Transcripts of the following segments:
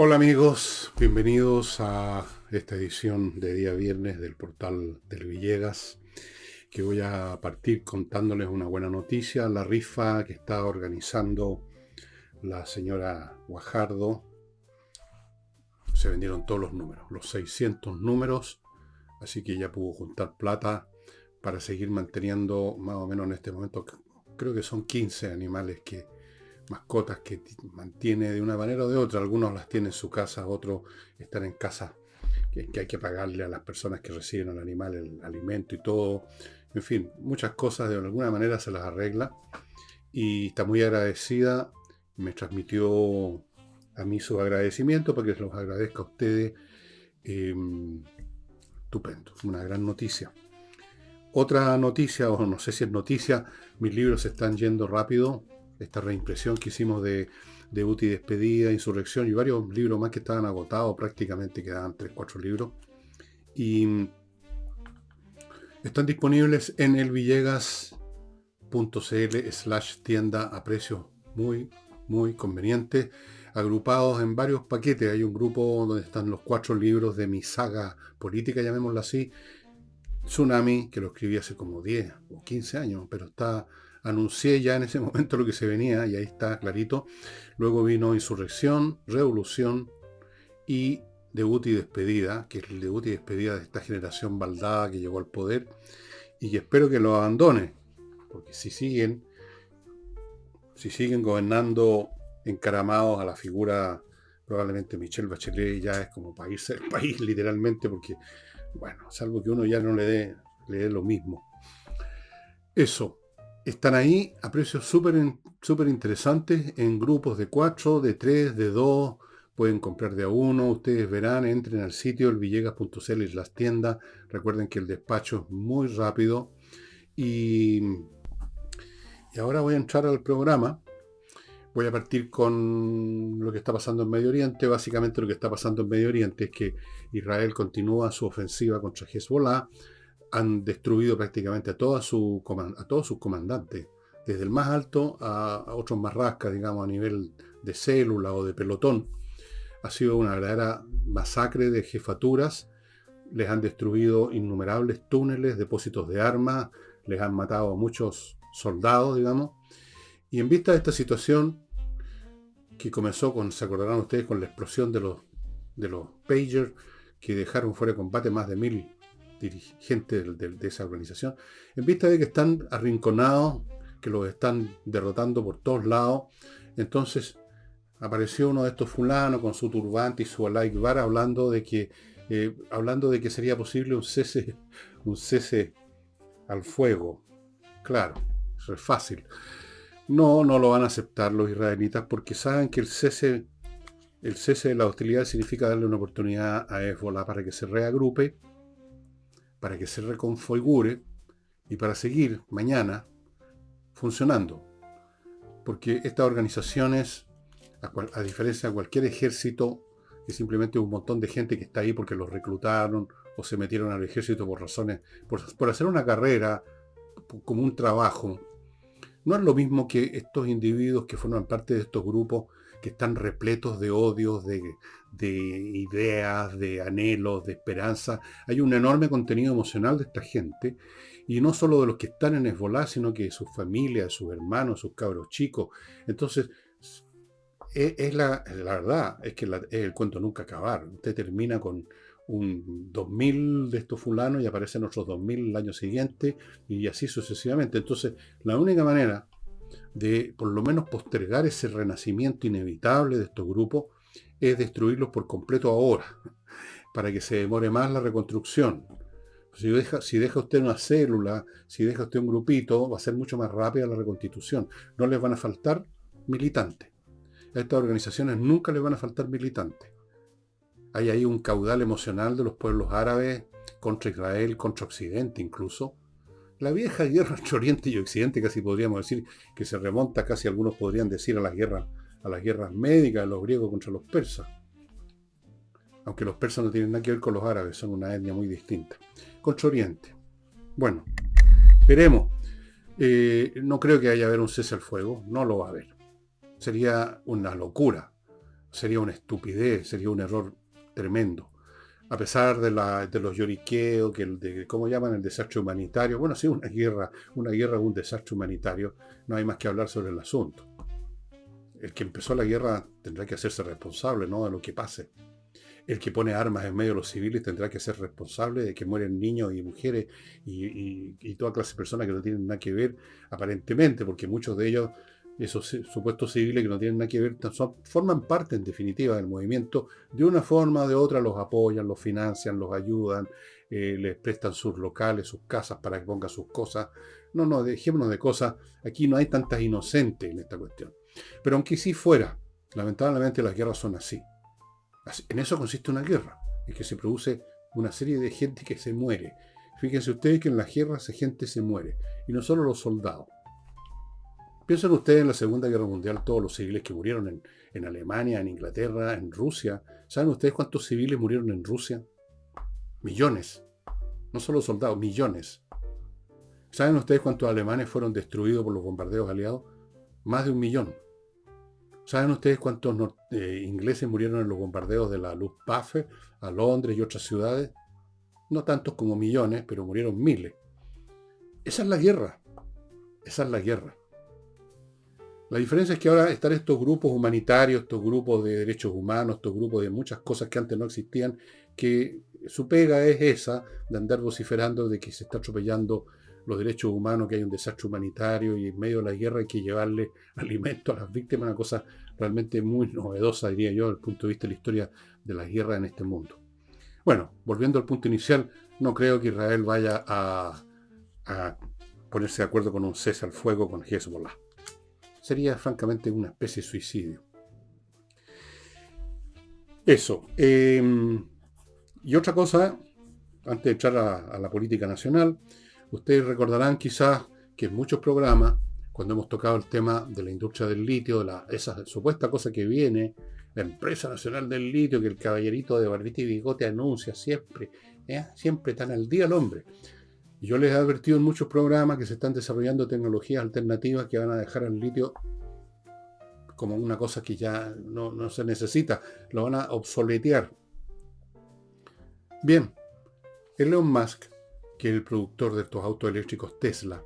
Hola amigos, bienvenidos a esta edición de día viernes del portal del Villegas, que voy a partir contándoles una buena noticia, la rifa que está organizando la señora Guajardo. Se vendieron todos los números, los 600 números, así que ya pudo juntar plata para seguir manteniendo más o menos en este momento, creo que son 15 animales mascotas que mantiene de una manera o de otra. Algunos las tienen en su casa, otros están en casa que hay que pagarle a las personas que reciben al animal el alimento y todo. En fin, muchas cosas de alguna manera se las arregla y está muy agradecida. Me transmitió a mí su agradecimiento para que se los agradezca a ustedes. Eh, Estupendo, una gran noticia. Otra noticia, o no sé si es noticia, mis libros se están yendo rápido. Esta reimpresión que hicimos de Debut y Despedida, Insurrección y varios libros más que estaban agotados, prácticamente quedaban 3 4 libros. Y están disponibles en elvillegas.cl/tienda a precios muy convenientes, agrupados en varios paquetes. Hay un grupo donde están los 4 libros de mi saga política, llamémoslo así, Tsunami, que lo escribí hace como 10 o 15 años, pero anuncié ya en ese momento lo que se venía y ahí está clarito. Luego vino Insurrección, Revolución y Debut y Despedida, que es el debut y despedida de esta generación baldada que llegó al poder y que espero que lo abandone, porque si siguen gobernando encaramados a la figura, probablemente Michelle Bachelet ya es como para irse del país literalmente, porque bueno, salvo que uno ya no le dé lo mismo. Eso, están ahí a precios súper interesantes, en grupos de 4, de 3, de 2, pueden comprar de a uno. Ustedes verán, entren al sitio elvillegas.cl y las tiendas. Recuerden que el despacho es muy rápido. Y ahora voy a entrar al programa. Voy a partir con lo que está pasando en Medio Oriente. Básicamente lo que está pasando en Medio Oriente es que Israel continúa su ofensiva contra Hezbollah. Han destruido prácticamente a todos sus comandantes, desde el más alto a otros más rascas, digamos, a nivel de célula o de pelotón. Ha sido una verdadera masacre de jefaturas. Les han destruido innumerables túneles, depósitos de armas, les han matado a muchos soldados, digamos. Y en vista de esta situación, que comenzó se acordarán ustedes, con la explosión de los pagers que dejaron fuera de combate más de 1000 dirigentes de esa organización, en vista de que están arrinconados, que los están derrotando por todos lados, entonces apareció uno de estos fulanos con su turbante y su alaikbar hablando de que sería posible un cese al fuego. Claro, eso es fácil. No lo van a aceptar los israelitas porque saben que el cese de la hostilidad significa darle una oportunidad a Hezbollah para que se reagrupe, para que se reconfigure y para seguir mañana funcionando. Porque estas organizaciones, a diferencia de cualquier ejército, es simplemente un montón de gente que está ahí porque los reclutaron o se metieron al ejército por razones, por hacer una carrera, como un trabajo. No es lo mismo que estos individuos que forman parte de estos grupos que están repletos de odios, de ideas, de anhelos, de esperanza. Hay un enorme contenido emocional de esta gente, y no solo de los que están en Hezbollah, sino que de sus familias, de sus hermanos, sus cabros chicos. Entonces, es la verdad, es que es el cuento nunca acabar. Usted termina con un 2000 de estos fulanos y aparecen otros 2000 el año siguiente y así sucesivamente. Entonces, la única manera de por lo menos postergar ese renacimiento inevitable de estos grupos es destruirlos por completo ahora, para que se demore más la reconstrucción. Si deja usted una célula, si deja usted un grupito, va a ser mucho más rápida la reconstitución. No les van a faltar militantes. A estas organizaciones nunca les van a faltar militantes. Hay ahí un caudal emocional de los pueblos árabes contra Israel, contra Occidente incluso. La vieja guerra entre Oriente y Occidente, casi podríamos decir, que se remonta, casi algunos podrían decir, a las guerras médicas de los griegos contra los persas. Aunque los persas no tienen nada que ver con los árabes, son una etnia muy distinta. Contra Oriente. Bueno, veremos. No creo que haya haber un cese al fuego, no lo va a haber. Sería una locura. sería una estupidez, sería un error tremendo. A pesar de los lloriqueos, ¿cómo llaman? El desastre humanitario. Bueno, sí, una guerra es un desastre humanitario. No hay más que hablar sobre el asunto. El que empezó la guerra tendrá que hacerse responsable, ¿no?, de lo que pase. El que pone armas en medio de los civiles tendrá que ser responsable de que mueren niños y mujeres y toda clase de personas que no tienen nada que ver, aparentemente, porque muchos de ellos, esos supuestos civiles que no tienen nada que ver, forman parte en definitiva del movimiento. De una forma o de otra los apoyan, los financian, los ayudan, les prestan sus locales, sus casas para que pongan sus cosas. No, dejémonos de cosas. Aquí no hay tantas inocentes en esta cuestión. Pero aunque sí fuera, lamentablemente las guerras son así. En eso consiste una guerra, en que se produce una serie de gente que se muere. Fíjense ustedes que en las guerras gente se muere, y no solo los soldados. Piensen ustedes en la Segunda Guerra Mundial, todos los civiles que murieron en Alemania, en Inglaterra, en Rusia. ¿Saben ustedes cuántos civiles murieron en Rusia? Millones. No solo soldados, millones. ¿Saben ustedes cuántos alemanes fueron destruidos por los bombardeos aliados? Más de 1.000.000. ¿Saben ustedes cuántos ingleses murieron en los bombardeos de la Luftwaffe a Londres y otras ciudades? No tantos como millones, pero murieron miles. Esa es la guerra. Esa es la guerra. La diferencia es que ahora están estos grupos humanitarios, estos grupos de derechos humanos, estos grupos de muchas cosas que antes no existían, que su pega es esa, de andar vociferando de que se está atropellando los derechos humanos, que hay un desastre humanitario y en medio de la guerra hay que llevarle alimento a las víctimas, una cosa realmente muy novedosa, diría yo, desde el punto de vista de la historia de las guerras en este mundo. Bueno, volviendo al punto inicial, no creo que Israel vaya a ponerse de acuerdo con un cese al fuego con Hezbollah. Sería francamente una especie de suicidio. Eso. Y otra cosa, antes de entrar a la política nacional, ustedes recordarán quizás que en muchos programas, cuando hemos tocado el tema de la industria del litio, esa supuesta cosa que viene, la empresa nacional del litio, que el caballerito de barbita y bigote anuncia siempre, siempre tan al día el hombre. Yo les he advertido en muchos programas que se están desarrollando tecnologías alternativas que van a dejar al litio como una cosa que ya no se necesita, lo van a obsoletear. Bien, Elon Musk, que es el productor de estos autos eléctricos Tesla,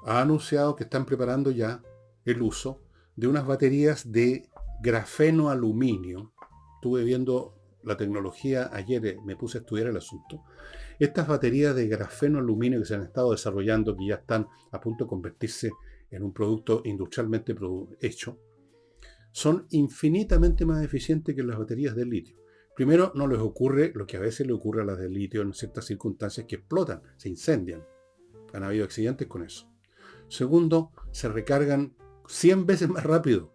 ha anunciado que están preparando ya el uso de unas baterías de grafeno aluminio. Estuve viendo la tecnología ayer, me puse a estudiar el asunto. Estas baterías de grafeno aluminio que se han estado desarrollando, que ya están a punto de convertirse en un producto industrialmente hecho, son infinitamente más eficientes que las baterías de litio. Primero, no les ocurre lo que a veces le ocurre a las de litio en ciertas circunstancias, que explotan, se incendian. Han habido accidentes con eso. Segundo, se recargan 100 veces más rápido.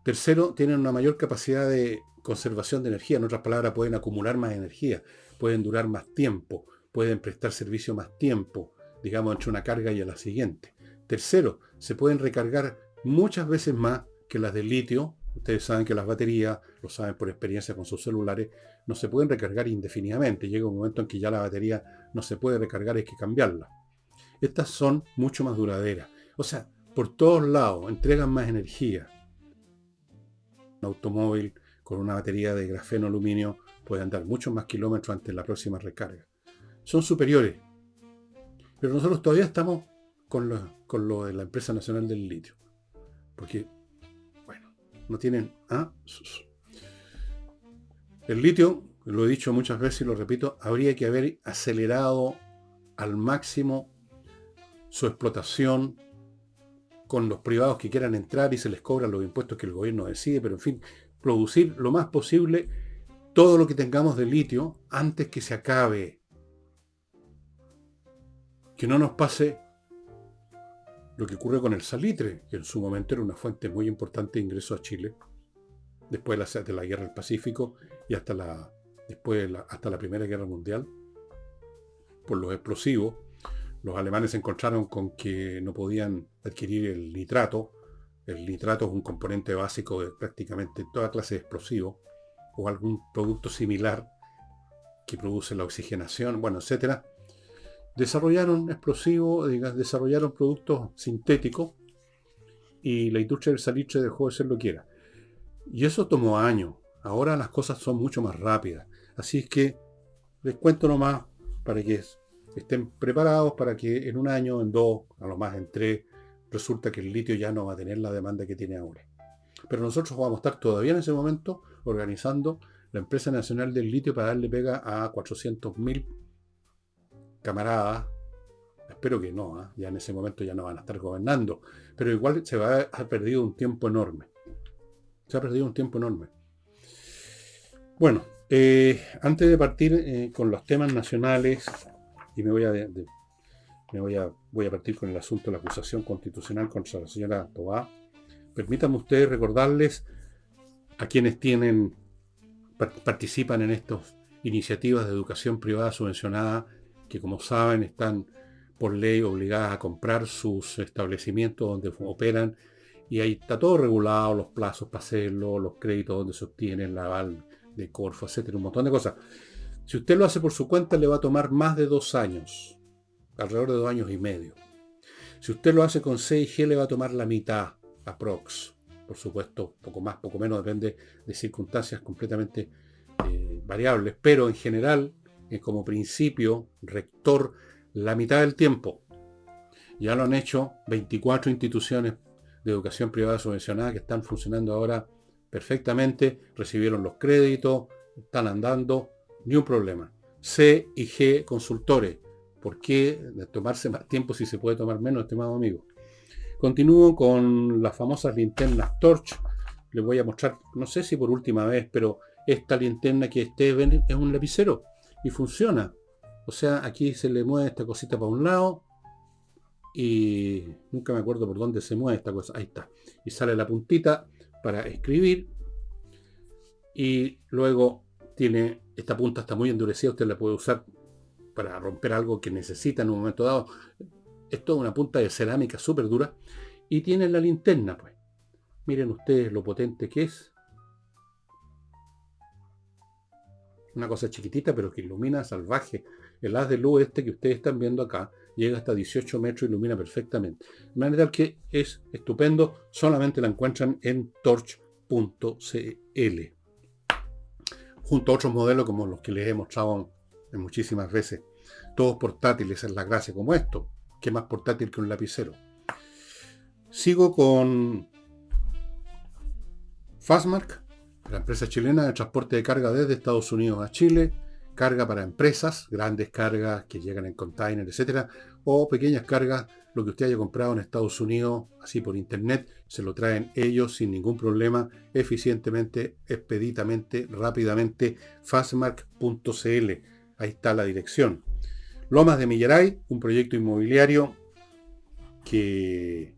Tercero, tienen una mayor capacidad de conservación de energía. En otras palabras, pueden acumular más energía, pueden durar más tiempo, pueden prestar servicio más tiempo, digamos, entre una carga y a la siguiente. Tercero, se pueden recargar muchas veces más que las de litio. Ustedes saben que las baterías, lo saben por experiencia con sus celulares, no se pueden recargar indefinidamente. Llega un momento en que ya la batería no se puede recargar, hay que cambiarla. Estas son mucho más duraderas. O sea, por todos lados entregan más energía. Un automóvil con una batería de grafeno aluminio puede andar muchos más kilómetros antes de la próxima recarga. Son superiores. Pero nosotros todavía estamos con lo de la empresa nacional del litio. Porque, bueno, no tienen... El litio, lo he dicho muchas veces y lo repito, habría que haber acelerado al máximo su explotación con los privados que quieran entrar y se les cobran los impuestos que el gobierno decide, pero en fin, producir lo más posible todo lo que tengamos de litio antes que se acabe. Que no nos pase lo que ocurre con el salitre, que en su momento era una fuente muy importante de ingresos a Chile, después de la Guerra del Pacífico y hasta la Primera Guerra Mundial, por los explosivos. Los alemanes se encontraron con que no podían adquirir el nitrato. El nitrato es un componente básico de prácticamente toda clase de explosivos o algún producto similar que produce la oxigenación, bueno, etcétera. Desarrollaron explosivos, desarrollaron productos sintéticos y la industria del salitre dejó de ser lo que era. Y eso tomó años. Ahora las cosas son mucho más rápidas. Así es que les cuento nomás para que estén preparados para que en un año, en dos, a lo más en tres, resulta que el litio ya no va a tener la demanda que tiene ahora. Pero nosotros vamos a estar todavía en ese momento organizando la empresa nacional del litio para darle pega a 400.000 camaradas. Espero que no, ¿eh? Ya en ese momento ya no van a estar gobernando, pero igual se va a haber perdido un tiempo enorme. Se ha perdido un tiempo enorme. Bueno, antes de partir con los temas nacionales, y voy a partir con el asunto de la acusación constitucional contra la señora Tobá, permítanme ustedes recordarles a quienes participan en estas iniciativas de educación privada subvencionada, que como saben están por ley obligadas a comprar sus establecimientos donde operan, y ahí está todo regulado, los plazos para hacerlo, los créditos donde se obtienen, la aval de Corfo, etcétera, un montón de cosas. Si usted lo hace por su cuenta, le va a tomar más de 2 años, alrededor de 2 años y medio. Si usted lo hace con CIG, le va a tomar la mitad, aprox. Por supuesto, poco más, poco menos, depende de circunstancias completamente variables, pero en general, como principio rector, la mitad del tiempo. Ya lo han hecho 24 instituciones de educación privada subvencionada que están funcionando ahora perfectamente, recibieron los créditos, están andando, ni un problema. CIG Consultores. ¿Por qué tomarse más tiempo si se puede tomar menos, estimado amigo? Continúo con las famosas linternas Torch. Les voy a mostrar, no sé si por última vez, pero esta linterna que ustedes ven es un lapicero y funciona. O sea, aquí se le mueve esta cosita para un lado y nunca me acuerdo por dónde se mueve esta cosa. Ahí está. Y sale la puntita para escribir y luego tiene esta punta, está muy endurecida, usted la puede usar para romper algo que necesita en un momento dado. Esto es una punta de cerámica súper dura y tiene la linterna, pues. Miren ustedes lo potente que es. Una cosa chiquitita pero que ilumina salvaje. El haz de luz este que ustedes están viendo acá llega hasta 18 metros y ilumina perfectamente. De manera que es estupendo. Solamente la encuentran en torch.cl. Junto a otros modelos como los que les he mostrado muchísimas veces. Todos portátiles, es la gracia, como esto. ¿Qué más portátil que un lapicero? Sigo con Fastmark, la empresa chilena de transporte de carga desde Estados Unidos a Chile. Carga para empresas, grandes cargas que llegan en container, etcétera, o pequeñas cargas, lo que usted haya comprado en Estados Unidos, así por internet, se lo traen ellos sin ningún problema, eficientemente, expeditamente, rápidamente. Fastmark.cl, ahí está la dirección. Lomas de Millaray, un proyecto inmobiliario que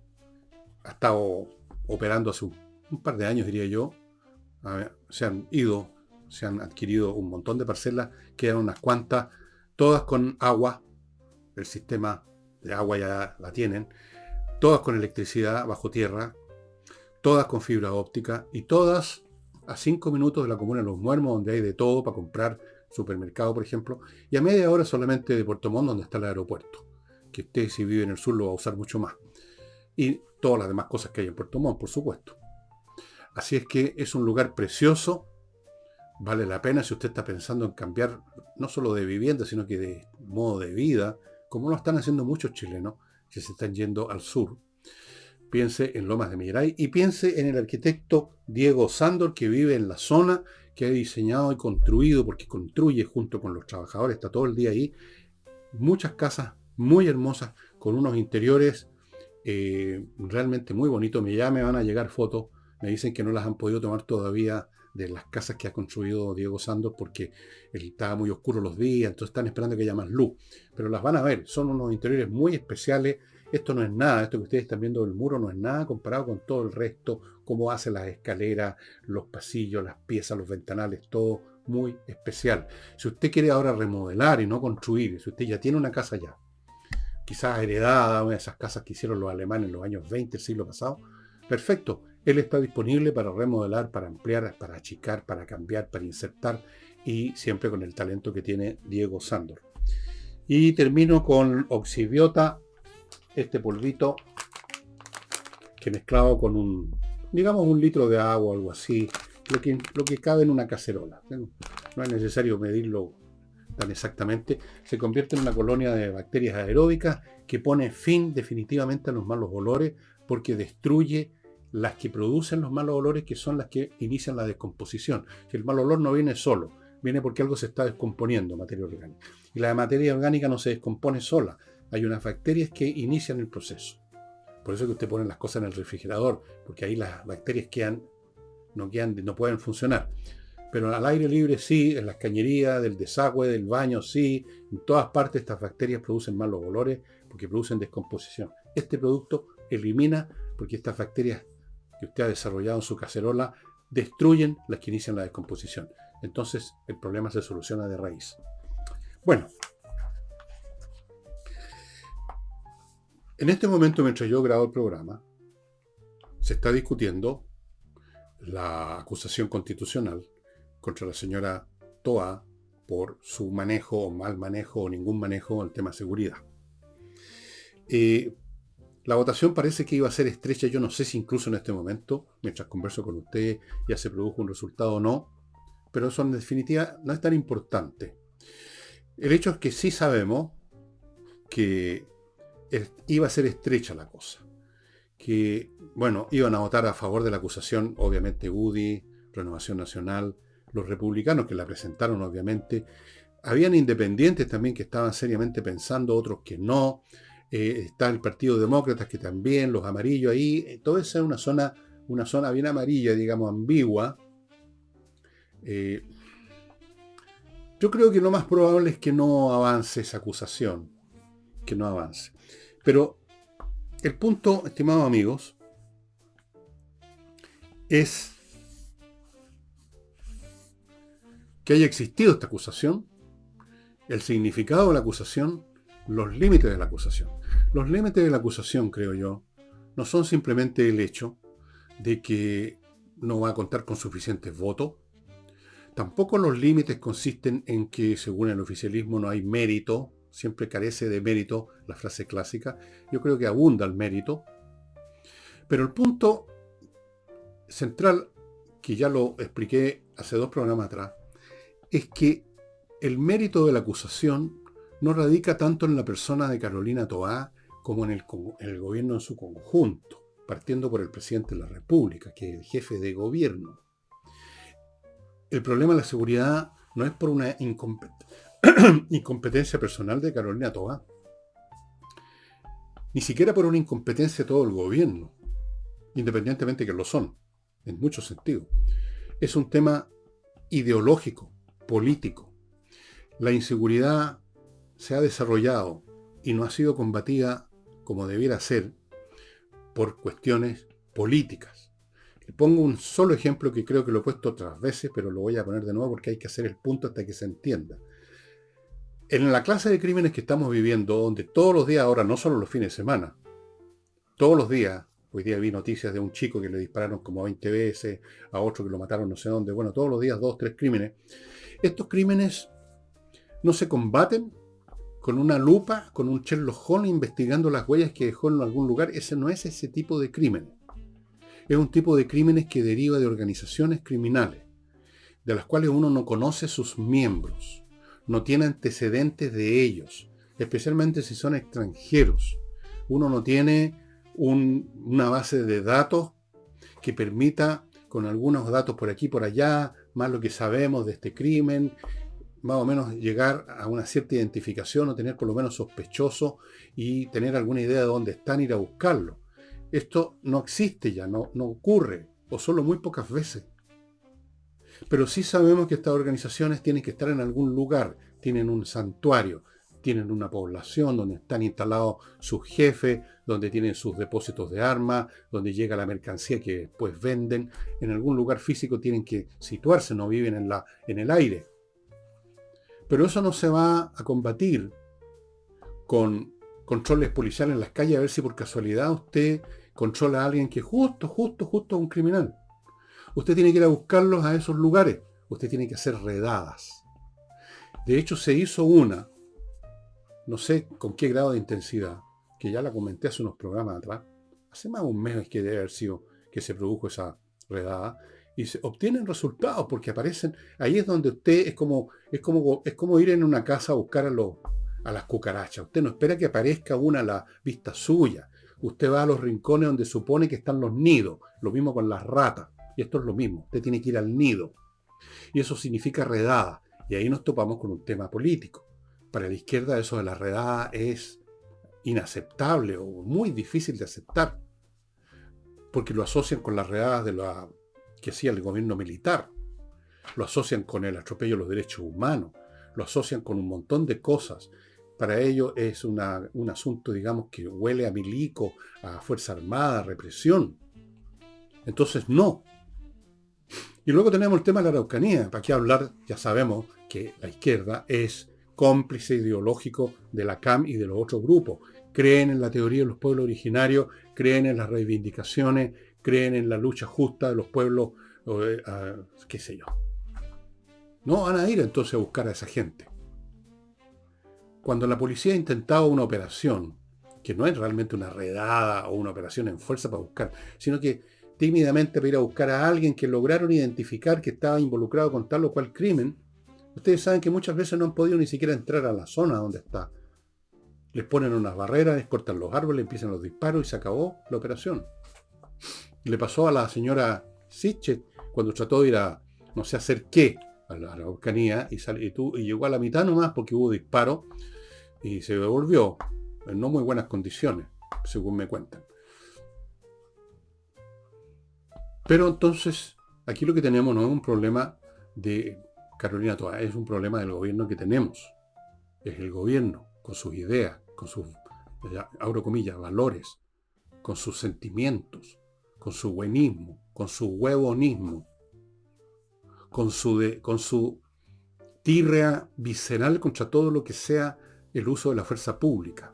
ha estado operando hace un par de años, diría yo. Se han adquirido un montón de parcelas, quedan unas cuantas, todas con agua, el sistema de agua ya la tienen, todas con electricidad bajo tierra, todas con fibra óptica y todas a 5 minutos de la comuna de Los Muermos, donde hay de todo para comprar, supermercado por ejemplo, y a media hora solamente de Puerto Montt, donde está el aeropuerto, que usted si vive en el sur lo va a usar mucho más, y todas las demás cosas que hay en Puerto Montt, por supuesto. Así es que es un lugar precioso. Vale la pena si usted está pensando en cambiar no solo de vivienda, sino que de modo de vida, como lo están haciendo muchos chilenos que se están yendo al sur. Piense en Lomas de Millaray y piense en el arquitecto Diego Sándor, que vive en la zona, que ha diseñado y construido, porque construye junto con los trabajadores, está todo el día ahí, muchas casas muy hermosas, con unos interiores realmente muy bonitos. Ya me van a llegar fotos, me dicen que no las han podido tomar todavía de las casas que ha construido Diego Sándor porque estaba muy oscuro los días, entonces están esperando que haya más luz, pero las van a ver, son unos interiores muy especiales. Esto no es nada, esto que ustedes están viendo del muro no es nada comparado con todo el resto, cómo hace las escaleras, los pasillos, las piezas, los ventanales, todo muy especial. Si usted quiere ahora remodelar y no construir, si usted ya tiene una casa ya, quizás heredada, una de esas casas que hicieron los alemanes en los años 20 del siglo pasado, perfecto. Él está disponible para remodelar, para ampliar, para achicar, para cambiar, para insertar y siempre con el talento que tiene Diego Sándor. Y termino con Oxibiota, este polvito que mezclado con digamos, un litro de agua o algo así, lo que cabe en una cacerola. No es necesario medirlo tan exactamente. Se convierte en una colonia de bacterias aeróbicas que pone fin definitivamente a los malos olores, porque destruye las que producen los malos olores, que son las que inician la descomposición. Si el mal olor no viene solo, viene porque algo se está descomponiendo, materia orgánica. Y la materia orgánica no se descompone sola. Hay unas bacterias que inician el proceso. Por eso que usted pone las cosas en el refrigerador, porque ahí las bacterias no pueden funcionar. Pero al aire libre sí, en las cañerías, del desagüe, del baño sí, en todas partes estas bacterias producen malos olores porque producen descomposición. Este producto elimina, porque estas bacterias que usted ha desarrollado en su cacerola destruyen las que inician la descomposición. Entonces el problema se soluciona de raíz. Bueno, en este momento, mientras yo grabo el programa, se está discutiendo la acusación constitucional contra la señora Toa por su manejo o mal manejo o ningún manejo en el tema de seguridad. La votación parece que iba a ser estrecha. Yo no sé si incluso en este momento, mientras converso con usted, ya se produjo un resultado o no, pero eso en definitiva no es tan importante. El hecho es que sí sabemos que iba a ser estrecha la cosa. Que, bueno, iban a votar a favor de la acusación, obviamente UDI, Renovación Nacional, los republicanos que la presentaron, obviamente. Habían independientes también que estaban seriamente pensando, otros que no. Está el Partido Demócrata que también, los amarillos ahí. Todo eso es una zona bien amarilla, digamos, ambigua. Yo creo que lo más probable es que no avance esa acusación. Que no avance. Pero el punto, estimados amigos, es que haya existido esta acusación, el significado de la acusación, los límites de la acusación. Los límites de la acusación, creo yo, no son simplemente el hecho de que no va a contar con suficientes votos. Tampoco los límites consisten en que, según el oficialismo, no hay mérito. Siempre carece de mérito la frase clásica. Yo creo que abunda el mérito. Pero el punto central, que ya lo expliqué hace 2 programas atrás, es que el mérito de la acusación no radica tanto en la persona de Carolina Toá como en el gobierno en su conjunto, partiendo por el presidente de la República, que es el jefe de gobierno. El problema de la seguridad no es por una incompetencia personal de Carolina Toá, ni siquiera por una incompetencia de todo el gobierno, independientemente que lo son, en muchos sentidos. Es un tema ideológico, político. La inseguridad se ha desarrollado y no ha sido combatida como debiera ser por cuestiones políticas. Le pongo un solo ejemplo que creo que lo he puesto otras veces, pero lo voy a poner de nuevo porque hay que hacer el punto hasta que se entienda. En la clase de crímenes que estamos viviendo, donde todos los días ahora, no solo los fines de semana, todos los días, hoy día vi noticias de un chico que le dispararon como 20 veces, a otro que lo mataron no sé dónde, bueno, todos los días 2, 3 crímenes. Estos crímenes no se combaten con una lupa, con un Sherlock Holmes investigando las huellas que dejó en algún lugar. Ese no es ese tipo de crímenes. Es un tipo de crímenes que deriva de organizaciones criminales, de las cuales uno no conoce sus miembros, no tiene antecedentes de ellos, especialmente si son extranjeros. Uno no tiene una base de datos que permita, con algunos datos por aquí y por allá, más lo que sabemos de este crimen, más o menos llegar a una cierta identificación o tener por lo menos sospechoso y tener alguna idea de dónde están, ir a buscarlo. Esto no existe ya, no ocurre, o solo muy pocas veces. Pero sí sabemos que estas organizaciones tienen que estar en algún lugar, tienen un santuario, tienen una población donde están instalados sus jefes, donde tienen sus depósitos de armas, donde llega la mercancía que después venden. En algún lugar físico tienen que situarse, no viven en el aire. Pero eso no se va a combatir con controles policiales en las calles, a ver si por casualidad usted controla a alguien que justo es un criminal. Usted tiene que ir a buscarlos a esos lugares. Usted tiene que hacer redadas. De hecho, se hizo una, no sé con qué grado de intensidad, que ya la comenté hace unos programas atrás, hace más de un mes que debe haber sido que se produjo esa redada, y se obtienen resultados porque aparecen, ahí es donde usted es como ir en una casa a buscar a las cucarachas. Usted no espera que aparezca una a la vista suya. Usted va a los rincones donde supone que están los nidos. Lo mismo con las ratas. Y esto es lo mismo. Usted tiene que ir al nido. Y eso significa redada. Y ahí nos topamos con un tema político. Para la izquierda eso de la redada es inaceptable o muy difícil de aceptar. Porque lo asocian con las redadas que hacía el gobierno militar. Lo asocian con el atropello de los derechos humanos. Lo asocian con un montón de cosas. Para ellos es un asunto, digamos, que huele a milico, a Fuerza Armada, a represión. Entonces, no. Y luego tenemos el tema de la Araucanía. Para qué hablar, ya sabemos que la izquierda es cómplice ideológico de la CAM y de los otros grupos. Creen en la teoría de los pueblos originarios, creen en las reivindicaciones, creen en la lucha justa de los pueblos, qué sé yo. No van a ir entonces a buscar a esa gente. Cuando la policía ha intentado una operación, que no es realmente una redada o una operación en fuerza para buscar, sino que tímidamente para ir a buscar a alguien que lograron identificar que estaba involucrado con tal o cual crimen, ustedes saben que muchas veces no han podido ni siquiera entrar a la zona donde está. Les ponen unas barreras, les cortan los árboles, empiezan los disparos y se acabó la operación. Le pasó a la señora Sitchet cuando trató de ir a no sé hacer qué a la Araucanía y llegó a la mitad nomás porque hubo disparo y se devolvió en no muy buenas condiciones, según me cuentan. Pero entonces, aquí lo que tenemos no es un problema de Carolina Toá, es un problema del gobierno que tenemos. Es el gobierno, con sus ideas, con sus, abro comillas, valores, con sus sentimientos, con su buenismo, con su huevonismo, con su tirria visceral contra todo lo que sea el uso de la fuerza pública.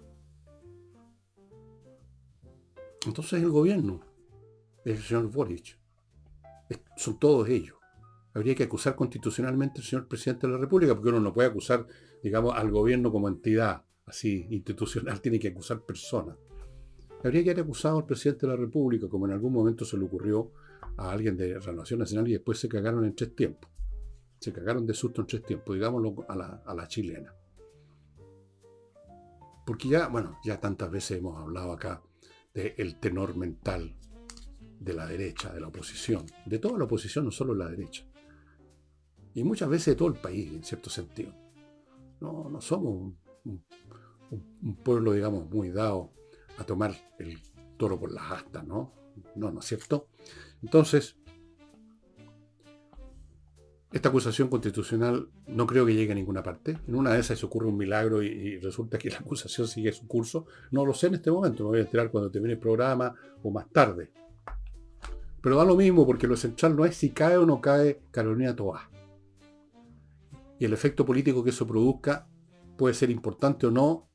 Entonces el gobierno, el señor Boric, son todos ellos. Habría que acusar constitucionalmente al señor presidente de la República, porque uno no puede acusar, digamos, al gobierno como entidad así institucional, tiene que acusar personas. Habría que haber acusado al presidente de la República, como en algún momento se le ocurrió a alguien de Renovación Nacional y después se cagaron en 3 tiempos. Se cagaron de susto en 3 tiempos, digámoslo a la chilena. Porque ya tantas veces hemos hablado acá del tenor mental de la derecha, de la oposición, de toda la oposición, no solo la derecha. Y muchas veces de todo el país, en cierto sentido. No somos un pueblo, digamos, muy dado a tomar el toro por las astas, ¿no? No es cierto. Entonces, esta acusación constitucional no creo que llegue a ninguna parte. En una de esas se ocurre un milagro y resulta que la acusación sigue su curso. No lo sé en este momento, me voy a enterar cuando termine el programa o más tarde. Pero da lo mismo porque lo central no es si cae o no cae Carolina Toá. Y el efecto político que eso produzca puede ser importante o no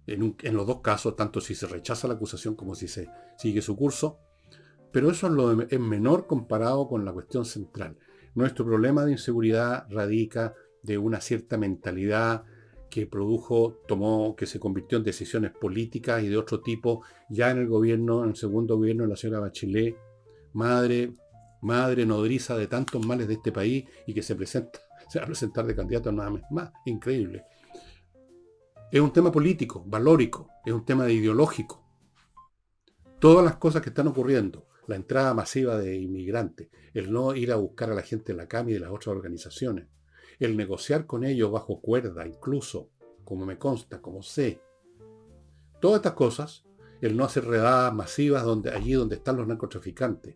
en los dos casos, tanto si se rechaza la acusación como si se sigue su curso. Pero eso es menor comparado con la cuestión central. Nuestro problema de inseguridad radica de una cierta mentalidad que que se convirtió en decisiones políticas y de otro tipo ya en el gobierno, en el segundo gobierno de la señora Bachelet, madre nodriza de tantos males de este país y que se va a presentar de candidato a nada más. Increíble. Es un tema político, valórico, es un tema ideológico. Todas las cosas que están ocurriendo, la entrada masiva de inmigrantes, el no ir a buscar a la gente de la CAM y de las otras organizaciones, el negociar con ellos bajo cuerda, incluso, como me consta, como sé. Todas estas cosas, el no hacer redadas masivas allí donde están los narcotraficantes.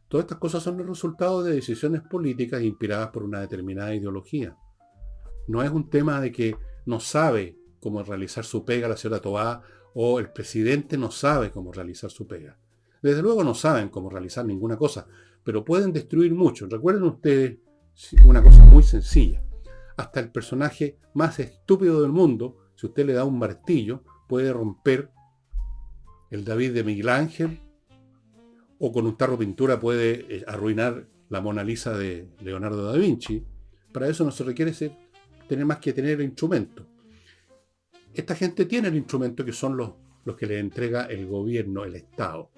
Todas estas cosas son el resultado de decisiones políticas inspiradas por una determinada ideología. No es un tema de que no sabe cómo realizar su pega la señora Toá o el presidente no sabe cómo realizar su pega. Desde luego no saben cómo realizar ninguna cosa, pero pueden destruir mucho. Recuerden ustedes una cosa muy sencilla. Hasta el personaje más estúpido del mundo, si usted le da un martillo, puede romper el David de Miguel Ángel, o con un tarro de pintura puede arruinar la Mona Lisa de Leonardo da Vinci. Para eso no se requiere tener más que tener el instrumento. Esta gente tiene el instrumento que son los que les entrega el gobierno, el Estado,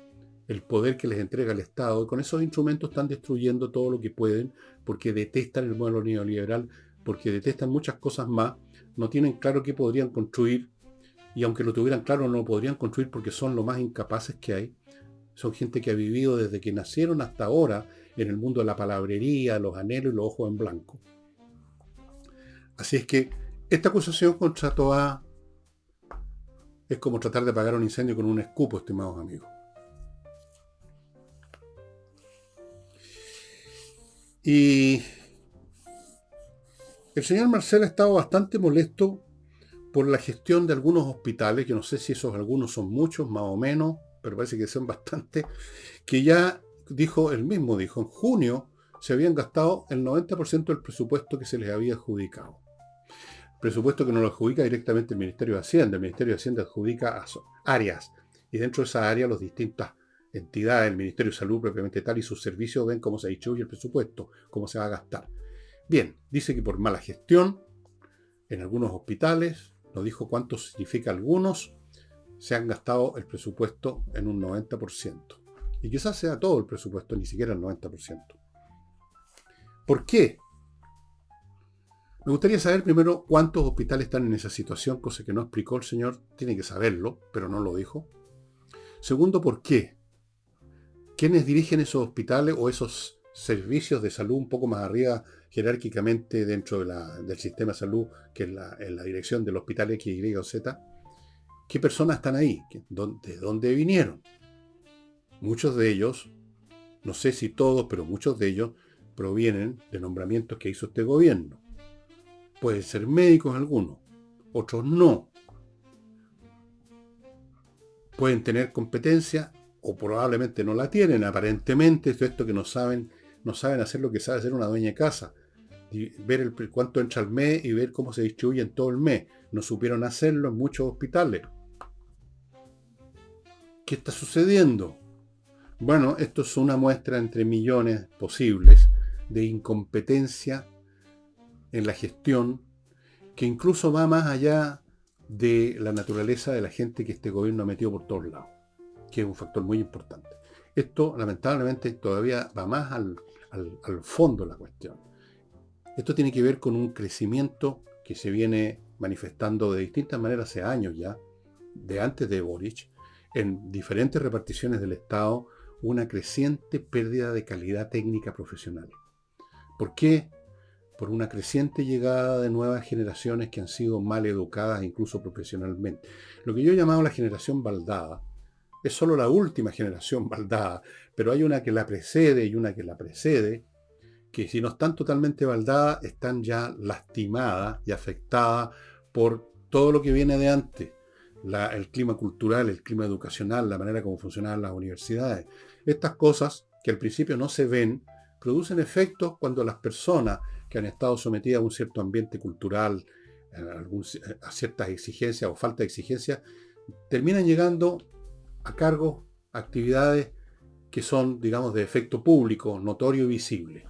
el poder que les entrega el Estado, y con esos instrumentos están destruyendo todo lo que pueden, porque detestan el modelo neoliberal, porque detestan muchas cosas más, no tienen claro qué podrían construir, y aunque lo tuvieran claro no lo podrían construir porque son lo más incapaces que hay. Son gente que ha vivido desde que nacieron hasta ahora en el mundo de la palabrería, los anhelos y los ojos en blanco. Así es que esta acusación contra Toá es como tratar de apagar un incendio con un escupo, estimados amigos. Y el señor Marcel ha estado bastante molesto por la gestión de algunos hospitales, yo no sé si esos algunos son muchos, más o menos, pero parece que son bastantes, que ya dijo, él mismo dijo, en junio se habían gastado el 90% del presupuesto que se les había adjudicado. Presupuesto que no lo adjudica directamente el Ministerio de Hacienda. El Ministerio de Hacienda adjudica a áreas, y dentro de esa área las distintas entidades, el Ministerio de Salud propiamente tal y sus servicios ven cómo se distribuye el presupuesto, cómo se va a gastar. Bien, dice que por mala gestión en algunos hospitales, no dijo cuánto significa algunos, se han gastado el presupuesto en un 90%. Y quizás sea todo el presupuesto, ni siquiera el 90%. ¿Por qué? Me gustaría saber primero cuántos hospitales están en esa situación, cosa que no explicó el señor. Tiene que saberlo, pero no lo dijo. Segundo, ¿por qué? ¿Quiénes dirigen esos hospitales o esos servicios de salud un poco más arriba jerárquicamente dentro del sistema de salud, que es en la dirección del hospital X, Y o Z? ¿Qué personas están ahí? ¿De dónde vinieron? Muchos de ellos, no sé si todos, pero muchos de ellos provienen de nombramientos que hizo este gobierno. Pueden ser médicos algunos, otros no. Pueden tener competencia o probablemente no la tienen. Aparentemente, esto que no saben hacer lo que sabe hacer una dueña de casa. Y ver cuánto entra al mes y ver cómo se distribuye en todo el mes. No supieron hacerlo en muchos hospitales. ¿Qué está sucediendo? Bueno, esto es una muestra entre millones posibles de incompetencia en la gestión, que incluso va más allá de la naturaleza de la gente que este gobierno ha metido por todos lados, que es un factor muy importante. Esto, lamentablemente, todavía va más al fondo de la cuestión. Esto tiene que ver con un crecimiento que se viene manifestando de distintas maneras hace años ya, de antes de Boric, en diferentes reparticiones del Estado, una creciente pérdida de calidad técnica profesional. ¿Por qué? Por una creciente llegada de nuevas generaciones que han sido mal educadas incluso profesionalmente. Lo que yo he llamado la generación baldada es solo la última generación baldada, pero hay una que la precede y una que la precede, que si no están totalmente baldadas, están ya lastimadas y afectadas por todo lo que viene de antes. El clima cultural, el clima educacional, la manera como funcionaban las universidades. Estas cosas que al principio no se ven, producen efectos cuando las personas que han estado sometidas a un cierto ambiente cultural, a ciertas exigencias o falta de exigencias, terminan llegando a cargos, actividades que son, digamos, de efecto público, notorio y visible.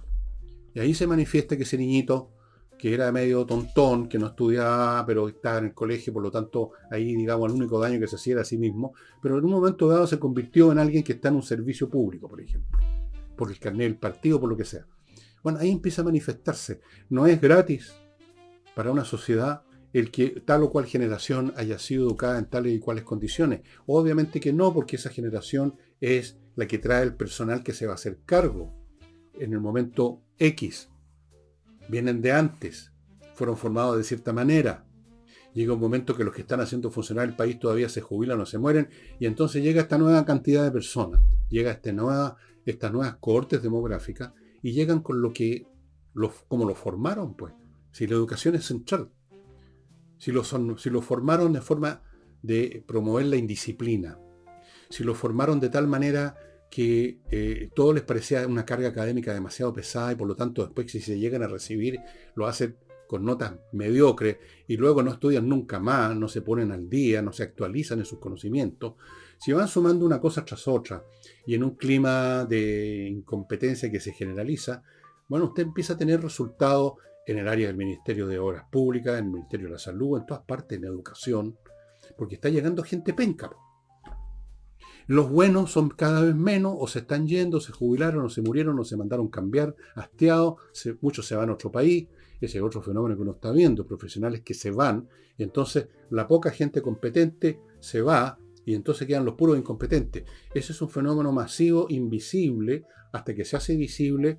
Y ahí se manifiesta que ese niñito, que era medio tontón, que no estudiaba, pero estaba en el colegio, por lo tanto, ahí, digamos, el único daño que se hacía era a sí mismo, pero en un momento dado se convirtió en alguien que está en un servicio público, por ejemplo, por el carnet del partido, por lo que sea. Bueno, ahí empieza a manifestarse. No es gratis para una sociedad el que tal o cual generación haya sido educada en tales y cuales condiciones. Obviamente que no, porque esa generación es la que trae el personal que se va a hacer cargo en el momento X. Vienen de antes, fueron formados de cierta manera. Llega un momento que los que están haciendo funcionar el país todavía se jubilan o se mueren, y entonces llega esta nueva cantidad de personas, llega estas nuevas cohortes demográficas, y llegan con como lo formaron, pues. Si la educación es central, si lo formaron de forma de promover la indisciplina, si lo formaron de tal manera que todo les parecía una carga académica demasiado pesada y por lo tanto después si se llegan a recibir lo hacen con notas mediocres y luego no estudian nunca más, no se ponen al día, no se actualizan en sus conocimientos. Si van sumando una cosa tras otra y en un clima de incompetencia que se generaliza, bueno, usted empieza a tener resultados en el área del Ministerio de Obras Públicas, en el Ministerio de la Salud, en todas partes, en educación, porque está llegando gente penca. Los buenos son cada vez menos, o se están yendo, se jubilaron, o se murieron, o se mandaron cambiar, hastiados, muchos se van a otro país. Ese es otro fenómeno que uno está viendo, profesionales que se van, y entonces la poca gente competente se va, y entonces quedan los puros incompetentes. Ese es un fenómeno masivo, invisible, hasta que se hace visible,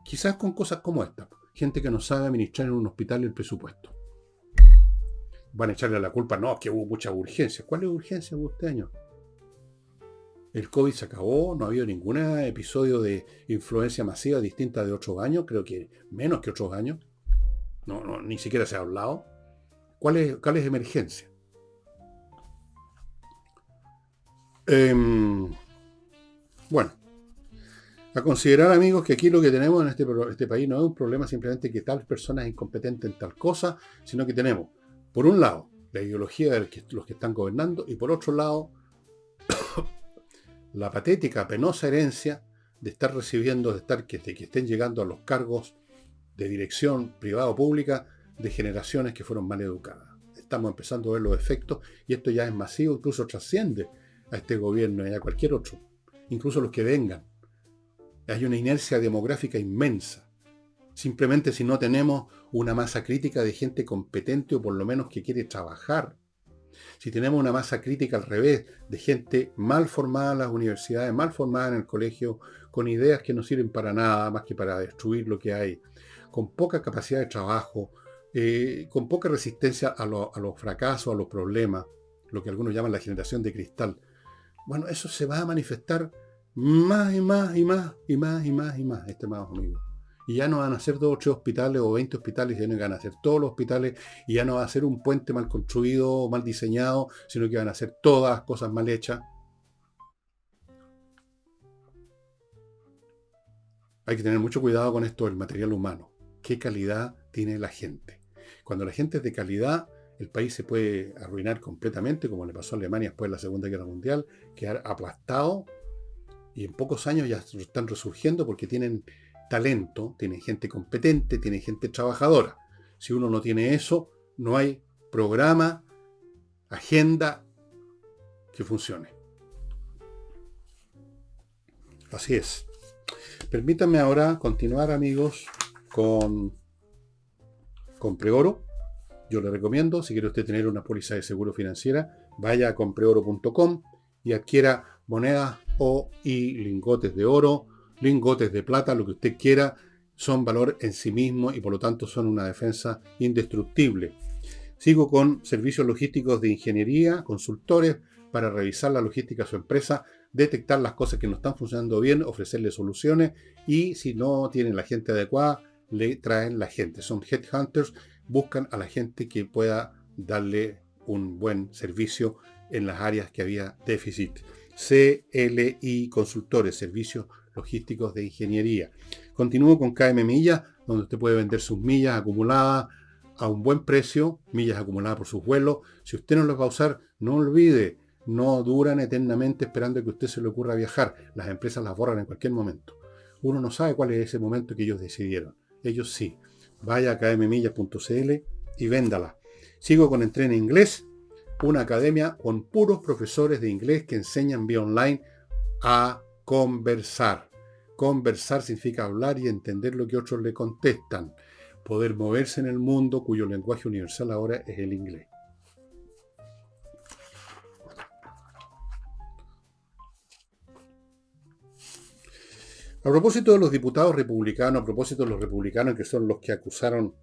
quizás con cosas como esta. Gente que no sabe administrar en un hospital el presupuesto. Van a echarle la culpa, no, que hubo mucha urgencia. ¿Cuál es urgencia hubo este año? El COVID se acabó, no ha habido ningún episodio de influencia masiva distinta de otros años, creo que menos que otros años. No, ni siquiera se ha hablado. ¿Cuál es emergencia? Bueno, a considerar, amigos, que aquí lo que tenemos en este país no es un problema simplemente que tal persona es incompetente en tal cosa, sino que tenemos, por un lado, la ideología de los que están gobernando, y por otro lado, la patética, penosa herencia de estar recibiendo, de que estén llegando a los cargos de dirección privada o pública de generaciones que fueron mal educadas. Estamos empezando a ver los efectos, y esto ya es masivo, incluso trasciende a este gobierno y a cualquier otro, incluso los que vengan. Hay una inercia demográfica inmensa. Simplemente si no tenemos una masa crítica de gente competente, o por lo menos que quiere trabajar, si tenemos una masa crítica al revés, de gente mal formada en las universidades, mal formada en el colegio, con ideas que no sirven para nada más que para destruir lo que hay, con poca capacidad de trabajo, con poca resistencia a los fracasos, a los problemas, lo que algunos llaman la generación de cristal. Bueno, eso se va a manifestar más y más y más y más y más y más, estimados amigos. Y ya no van a ser 2 o 3 hospitales o 20 hospitales, ya no van a ser todos los hospitales, y ya no va a ser un puente mal construido o mal diseñado, sino que van a ser todas las cosas mal hechas. Hay que tener mucho cuidado con esto del material humano. ¿Qué calidad tiene la gente? Cuando la gente es de calidad, el país se puede arruinar completamente, como le pasó a Alemania después de la Segunda Guerra Mundial, quedar aplastado, y en pocos años ya están resurgiendo porque tienen talento, tienen gente competente, tienen gente trabajadora. Si uno no tiene eso, no hay programa, agenda que funcione. Así es. Permítanme ahora continuar, amigos, con Compreoro. Yo le recomiendo, si quiere usted tener una póliza de seguro financiera, vaya a compreoro.com y adquiera monedas y lingotes de oro, lingotes de plata, lo que usted quiera. Son valor en sí mismo y por lo tanto son una defensa indestructible. Sigo con servicios logísticos de ingeniería, consultores para revisar la logística de su empresa, detectar las cosas que no están funcionando bien, ofrecerle soluciones, y si no tienen la gente adecuada, le traen la gente. Son headhunters, buscan a la gente que pueda darle un buen servicio en las áreas que había déficit. CLI Consultores, servicios logísticos de ingeniería. Continúo con KM Millas, donde usted puede vender sus millas acumuladas a un buen precio, millas acumuladas por sus vuelos. Si usted no los va a usar, no olvide, no duran eternamente esperando que a usted se le ocurra viajar. Las empresas las borran en cualquier momento. Uno no sabe cuál es ese momento que ellos decidieron. Ellos sí. Vaya a kmmillas.cl y véndala. Sigo con Entrena Inglés, una academia con puros profesores de inglés que enseñan vía online a conversar. Conversar significa hablar y entender lo que otros le contestan. Poder moverse en el mundo cuyo lenguaje universal ahora es el inglés. A propósito de los diputados republicanos, a propósito de los republicanos que son los que acusaron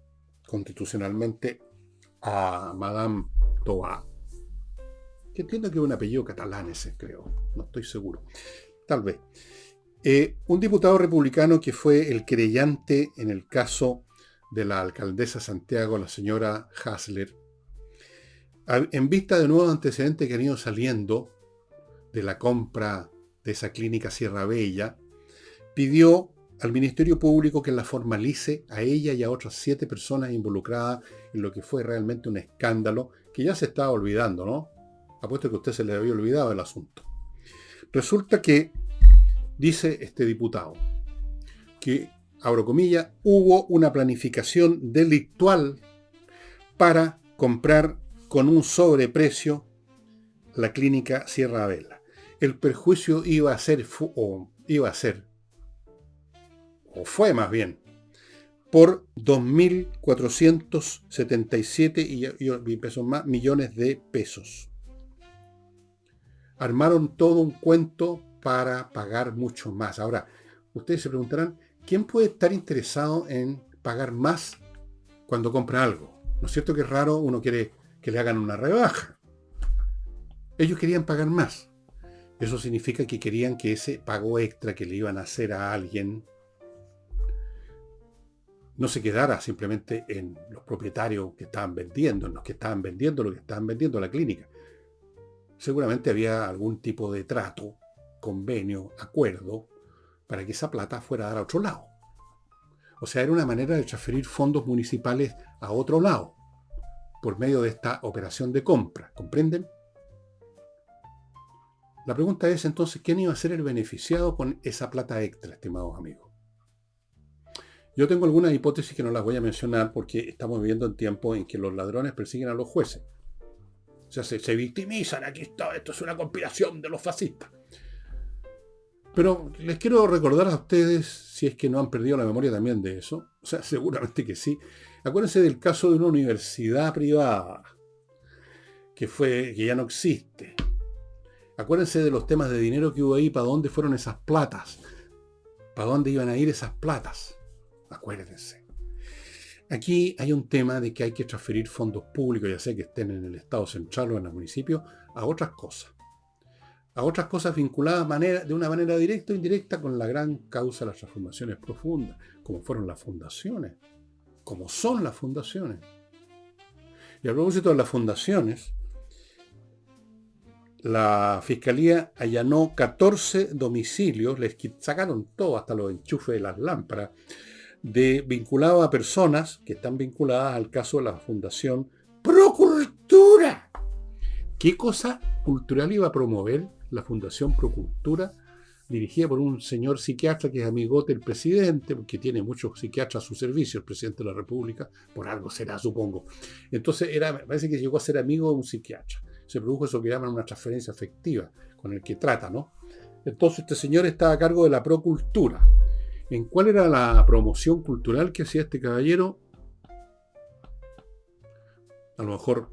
constitucionalmente a Madame Toa, que entiendo que es un apellido catalán ese, creo, no estoy seguro, tal vez. Un diputado republicano que fue el querellante en el caso de la alcaldesa de Santiago, la señora Hasler, en vista de nuevos antecedentes que han ido saliendo de la compra de esa clínica Sierra Bella, pidió al Ministerio Público que la formalice a ella y a otras 7 personas involucradas en lo que fue realmente un escándalo que ya se estaba olvidando, ¿no? Apuesto que a usted se le había olvidado el asunto. Resulta que, dice este diputado, que, abro comillas, hubo una planificación delictual para comprar con un sobreprecio la clínica Sierra Bella. el perjuicio iba a ser, o fue más bien, por 2.477 pesos más, millones de pesos. Armaron todo un cuento para pagar mucho más. Ahora, ustedes se preguntarán, ¿quién puede estar interesado en pagar más cuando compra algo? ¿No es cierto que es raro? Uno quiere que le hagan una rebaja. Ellos querían pagar más. Eso significa que querían que ese pago extra que le iban a hacer a alguien no se quedara simplemente en los propietarios que estaban vendiendo, en los que estaban vendiendo lo que estaban vendiendo a la clínica. Seguramente había algún tipo de trato, convenio, acuerdo, para que esa plata fuera a dar a otro lado. O sea, era una manera de transferir fondos municipales a otro lado, por medio de esta operación de compra. ¿Comprenden? La pregunta es entonces, ¿quién iba a ser el beneficiado con esa plata extra, estimados amigos? Yo tengo algunas hipótesis que no las voy a mencionar porque estamos viviendo en tiempos en que los ladrones persiguen a los jueces. O sea, se victimizan, aquí está, esto es una conspiración de los fascistas. Pero les quiero recordar a ustedes, si es que no han perdido la memoria también de eso, o sea, seguramente que sí. Acuérdense del caso de una universidad privada, que ya no existe. Acuérdense de los temas de dinero que hubo ahí, para dónde fueron esas platas, para dónde iban a ir esas platas. Acuérdense. Aquí hay un tema de que hay que transferir fondos públicos, ya sea que estén en el Estado central o en el municipio, a otras cosas. A otras cosas vinculadas de una manera directa o indirecta con la gran causa de las transformaciones profundas, como fueron las fundaciones, como son las fundaciones. Y a propósito de las fundaciones, la Fiscalía allanó 14 domicilios, les sacaron todo, hasta los enchufes de las lámparas, vinculado a personas que están vinculadas al caso de la Fundación Procultura. ¿Qué cosa cultural iba a promover la Fundación Procultura, dirigida por un señor psiquiatra que es amigote del presidente, porque tiene muchos psiquiatras a su servicio, el presidente de la República, por algo será, supongo? Entonces parece que llegó a ser amigo de un psiquiatra. Se produjo eso que llaman una transferencia afectiva, con el que trata, ¿no? Entonces este señor estaba a cargo de la Procultura. ¿En cuál era la promoción cultural que hacía este caballero? A lo mejor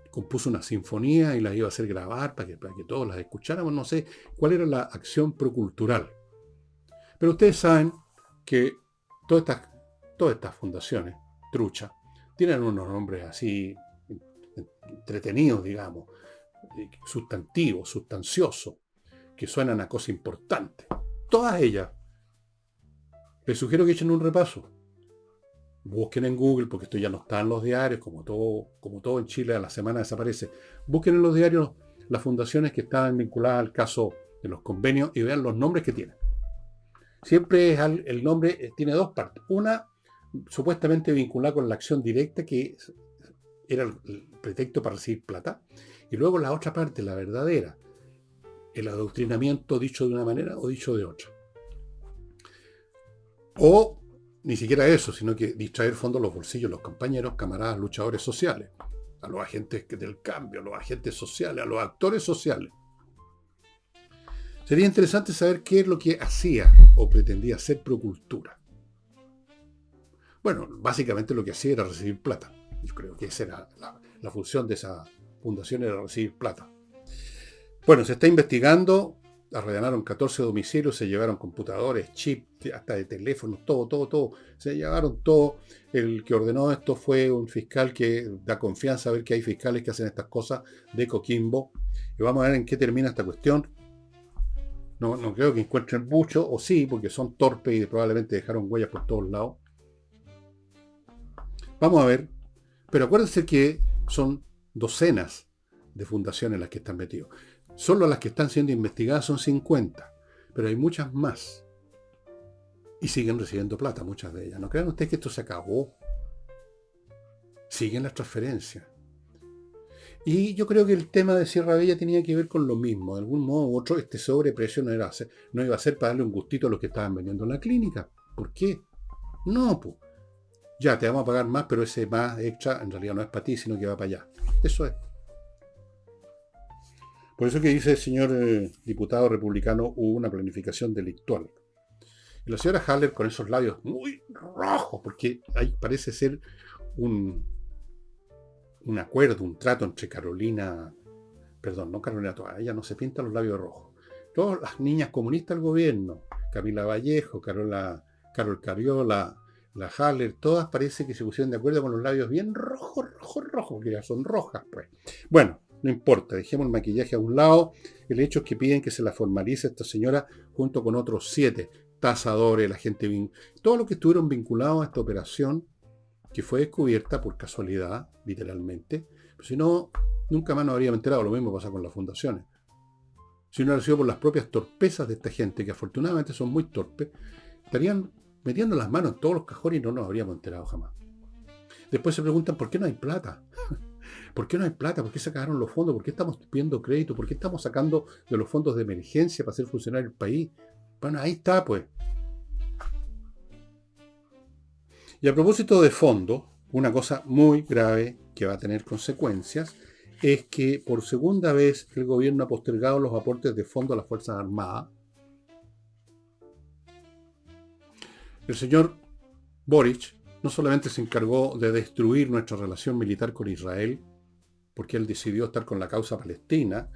compuso una sinfonía y la iba a hacer grabar para que todos las escucháramos, no sé cuál era la acción procultural. Pero ustedes saben que todas estas fundaciones, trucha, tienen unos nombres así entretenidos, digamos, sustantivos, sustanciosos, que suenan a cosa importante. Todas ellas. Les sugiero que echen un repaso. Busquen en Google, porque esto ya no está en los diarios, como todo en Chile a la semana desaparece. Busquen en los diarios las fundaciones que estaban vinculadas al caso de los convenios y vean los nombres que tienen. Siempre el nombre tiene dos partes. Una, supuestamente vinculada con la acción directa, que era el pretexto para recibir plata. Y luego la otra parte, la verdadera, el adoctrinamiento dicho de una manera o dicho de otra. O ni siquiera eso, sino que distraer fondos a los bolsillos de los compañeros, camaradas, luchadores sociales, a los agentes del cambio, a los agentes sociales, a los actores sociales. Sería interesante saber qué es lo que hacía o pretendía hacer Procultura. Bueno, básicamente lo que hacía era recibir plata. Yo creo que esa era la función de esa fundación, era recibir plata. Bueno, se está investigando, arredanaron 14 domicilios, se llevaron computadores, chips, hasta de teléfonos, todo. Se llevaron todo. El que ordenó esto fue un fiscal que da confianza a ver que hay fiscales que hacen estas cosas de Coquimbo. Y vamos a ver en qué termina esta cuestión. No creo que encuentren mucho, o sí, porque son torpes y probablemente dejaron huellas por todos lados. Vamos a ver. Pero acuérdense que son docenas de fundaciones las que están metidos. Solo las que están siendo investigadas son 50, pero hay muchas más. Y siguen recibiendo plata, muchas de ellas. No crean ustedes que esto se acabó. Siguen las transferencias. Y yo creo que el tema de Sierra Bella tenía que ver con lo mismo. De algún modo u otro, este sobreprecio no iba a ser para darle un gustito a los que estaban vendiendo en la clínica. ¿Por qué? No, pues. Ya, te vamos a pagar más, pero ese más extra en realidad no es para ti, sino que va para allá. Eso es. Por eso que dice el señor diputado republicano, hubo una planificación delictual. Y la señora Haller con esos labios muy rojos, porque ahí parece ser un acuerdo, un trato entre Carolina, perdón, no Carolina Toa, ella no se pinta los labios rojos. Todas las niñas comunistas del gobierno, Camila Vallejo, Carol Cariola, la Haller, todas parece que se pusieron de acuerdo con los labios bien rojos, que ya son rojas, pues. Bueno, no importa, dejemos el maquillaje a un lado. El hecho es que piden que se la formalice esta señora junto con otros 7 tasadores, la gente, todos los que estuvieron vinculados a esta operación, que fue descubierta por casualidad, literalmente. Pero si no, nunca más nos habríamos enterado. Lo mismo pasa con las fundaciones. Si no hubiera sido por las propias torpezas de esta gente, que afortunadamente son muy torpes, estarían metiendo las manos en todos los cajones y no nos habríamos enterado jamás. Después se preguntan por qué no hay plata. ¿Por qué no hay plata? ¿Por qué se acabaron los fondos? ¿Por qué estamos pidiendo crédito? ¿Por qué estamos sacando de los fondos de emergencia para hacer funcionar el país? Bueno, ahí está, pues. Y a propósito de fondos, una cosa muy grave que va a tener consecuencias es que por segunda vez el gobierno ha postergado los aportes de fondos a las Fuerzas Armadas. El señor Boric no solamente se encargó de destruir nuestra relación militar con Israel, porque él decidió estar con la causa palestina,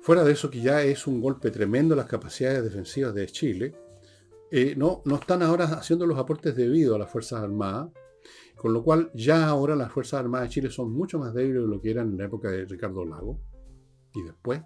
fuera de eso que ya es un golpe tremendo a las capacidades defensivas de Chile, no están ahora haciendo los aportes debidos a las Fuerzas Armadas, con lo cual ya ahora las Fuerzas Armadas de Chile son mucho más débiles de lo que eran en la época de Ricardo Lagos y después.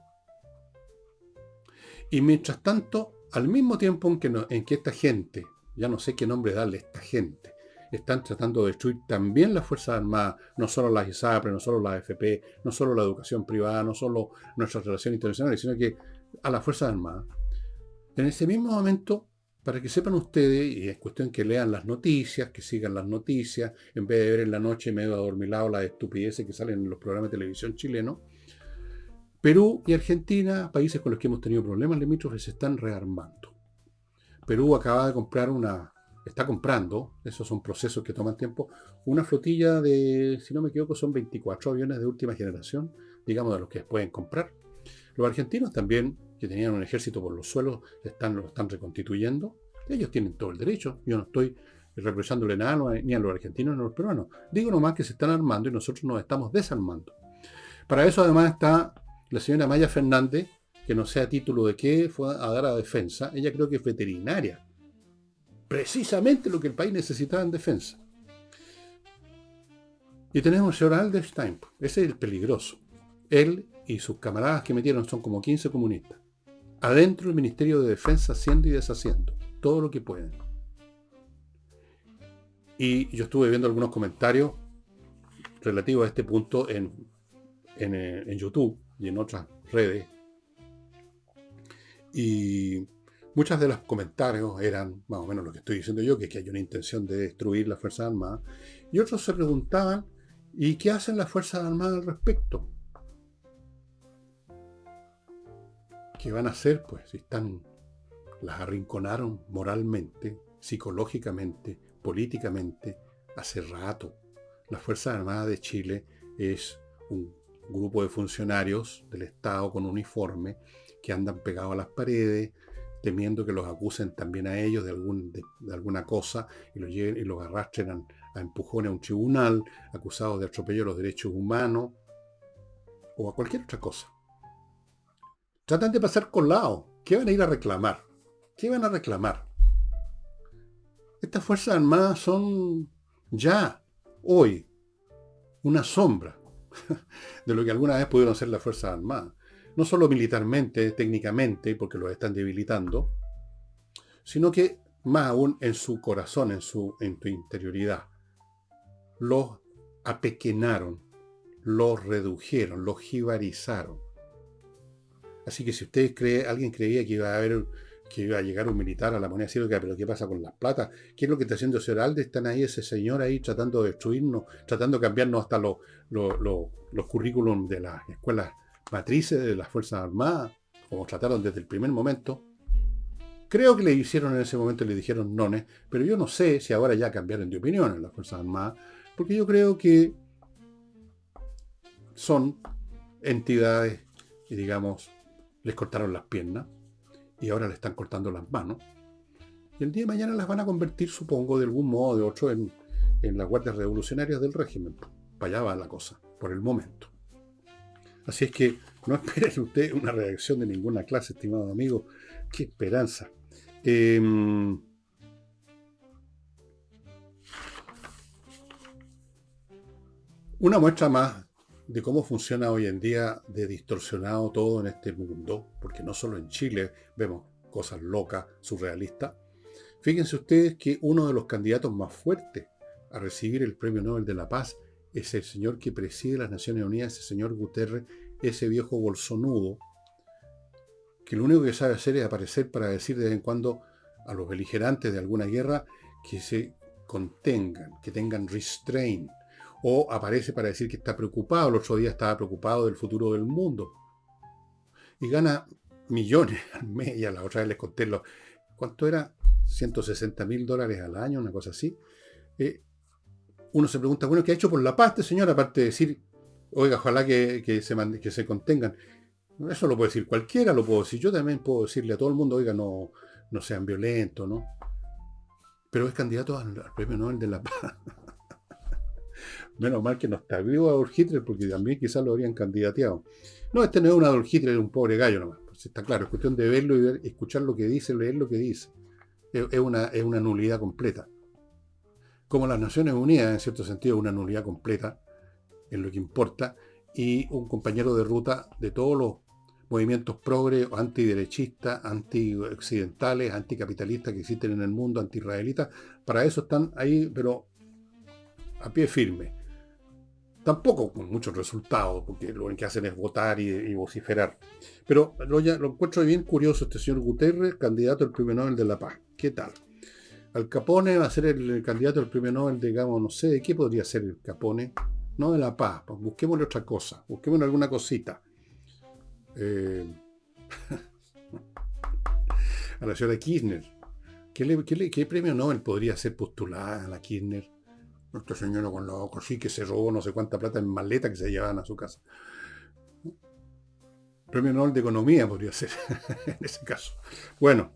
Y mientras tanto, al mismo tiempo en que esta gente, ya no sé qué nombre darle a esta gente, están tratando de destruir también las Fuerzas Armadas, no solo las ISAPRE, no solo las AFP, no solo la educación privada, no solo nuestras relaciones internacionales, sino que a las Fuerzas Armadas. En ese mismo momento, para que sepan ustedes, y es cuestión que lean las noticias, que sigan las noticias, en vez de ver en la noche medio adormilado las estupideces que salen en los programas de televisión chilenos, Perú y Argentina, países con los que hemos tenido problemas limítrofes, se están rearmando. Perú acaba de comprar está comprando, esos son procesos que toman tiempo, una flotilla de, si no me equivoco, son 24 aviones de última generación, digamos de los que pueden comprar. Los argentinos también, que tenían un ejército por los suelos, lo están reconstituyendo. Ellos tienen todo el derecho. Yo no estoy reprochándole nada ni a los argentinos ni a los peruanos. Digo nomás que se están armando y nosotros nos estamos desarmando. Para eso además está la señora Maya Fernández, que no sé a título de qué fue a dar a defensa. Ella creo que es veterinaria. Precisamente lo que el país necesitaba en defensa. Y tenemos al señor Alderstein. Ese es el peligroso. Él y sus camaradas que metieron son como 15 comunistas. Adentro del Ministerio de Defensa haciendo y deshaciendo. Todo lo que pueden. Y yo estuve viendo algunos comentarios relativos a este punto en YouTube y en otras redes. Y muchos de los comentarios eran más o menos lo que estoy diciendo yo, que es que hay una intención de destruir las Fuerzas Armadas. Y otros se preguntaban, ¿y qué hacen las Fuerzas Armadas al respecto? ¿Qué van a hacer? Pues si las arrinconaron moralmente, psicológicamente, políticamente, hace rato. Las Fuerzas Armadas de Chile es un grupo de funcionarios del Estado con uniforme que andan pegados a las paredes, temiendo que los acusen también a ellos de alguna cosa y los lleven y los arrastren a empujones a un tribunal, acusados de atropello a los derechos humanos o a cualquier otra cosa. Tratan de pasar colados. ¿Qué van a ir a reclamar? ¿Qué van a reclamar? Estas Fuerzas Armadas son ya, hoy, una sombra de lo que alguna vez pudieron ser las Fuerzas Armadas. No solo militarmente, técnicamente, porque los están debilitando, sino que más aún en su corazón, en su interioridad. Los apequeñaron, los redujeron, los jibarizaron. Así que si alguien creía que iba a llegar un militar a la moneda cívica, pero ¿qué pasa con las platas? ¿Qué es lo que está haciendo el señor Alde? Están ahí ese señor ahí tratando de destruirnos, tratando de cambiarnos hasta los currículums de las escuelas matrices de las Fuerzas Armadas, como trataron desde el primer momento. Creo que le hicieron en ese momento, le dijeron nones, pero yo no sé si ahora ya cambiaron de opinión en las Fuerzas Armadas, porque yo creo que son entidades y digamos, les cortaron las piernas y ahora le están cortando las manos. Y el día de mañana las van a convertir, supongo, de algún modo o de otro en las guardias revolucionarias del régimen. Para allá va la cosa, por el momento. Así es que no esperen usted una reacción de ninguna clase, estimado amigo. ¡Qué esperanza! Una muestra más de cómo funciona hoy en día de distorsionado todo en este mundo, porque no solo en Chile vemos cosas locas, surrealistas. Fíjense ustedes que uno de los candidatos más fuertes a recibir el Premio Nobel de la Paz es el señor que preside las Naciones Unidas, ese señor Guterres, ese viejo bolsonudo, que lo único que sabe hacer es aparecer para decir de vez en cuando a los beligerantes de alguna guerra que se contengan, que tengan restraint, o aparece para decir que está preocupado. El otro día estaba preocupado del futuro del mundo. Y gana millones al mes. Y a la otra vez les conté ¿cuánto era? $160.000 al año, una cosa así. Uno se pregunta, bueno, ¿qué ha hecho por la paz este señor? Aparte de decir, oiga, ojalá que se contengan. Eso lo puede decir cualquiera, lo puedo decir. Yo también puedo decirle a todo el mundo, oiga, no sean violentos, ¿no? Pero es candidato al Premio Nobel de la Paz. Menos mal que no está vivo Adolf Hitler, porque también quizás lo habrían candidateado. No, este no es un Adolf Hitler, es un pobre gallo nomás. Pues está claro, es cuestión de verlo y escuchar lo que dice, leer lo que dice. Es una nulidad completa. Como las Naciones Unidas, en cierto sentido, es una nulidad completa en lo que importa, y un compañero de ruta de todos los movimientos progre, antiderechistas, antioccidentales, anticapitalistas que existen en el mundo, anti-israelitas. Para eso están ahí, pero a pie firme. Tampoco con muchos resultados, porque lo que hacen es votar y vociferar. Pero lo encuentro bien curioso este señor Guterres, candidato al Premio Nobel de la Paz. ¿Qué tal? Al Capone va a ser el candidato al Premio Nobel, digamos, no sé, ¿de qué podría ser el Capone? No de la paz, pues busquémosle otra cosa, busquémosle alguna cosita. A la señora Kirchner. ¿Qué premio Nobel podría ser postulada a la Kirchner? Nuestra señora con los ojos sí que se robó no sé cuánta plata en maleta que se llevaban a su casa. Premio Nobel de Economía podría ser en ese caso. Bueno,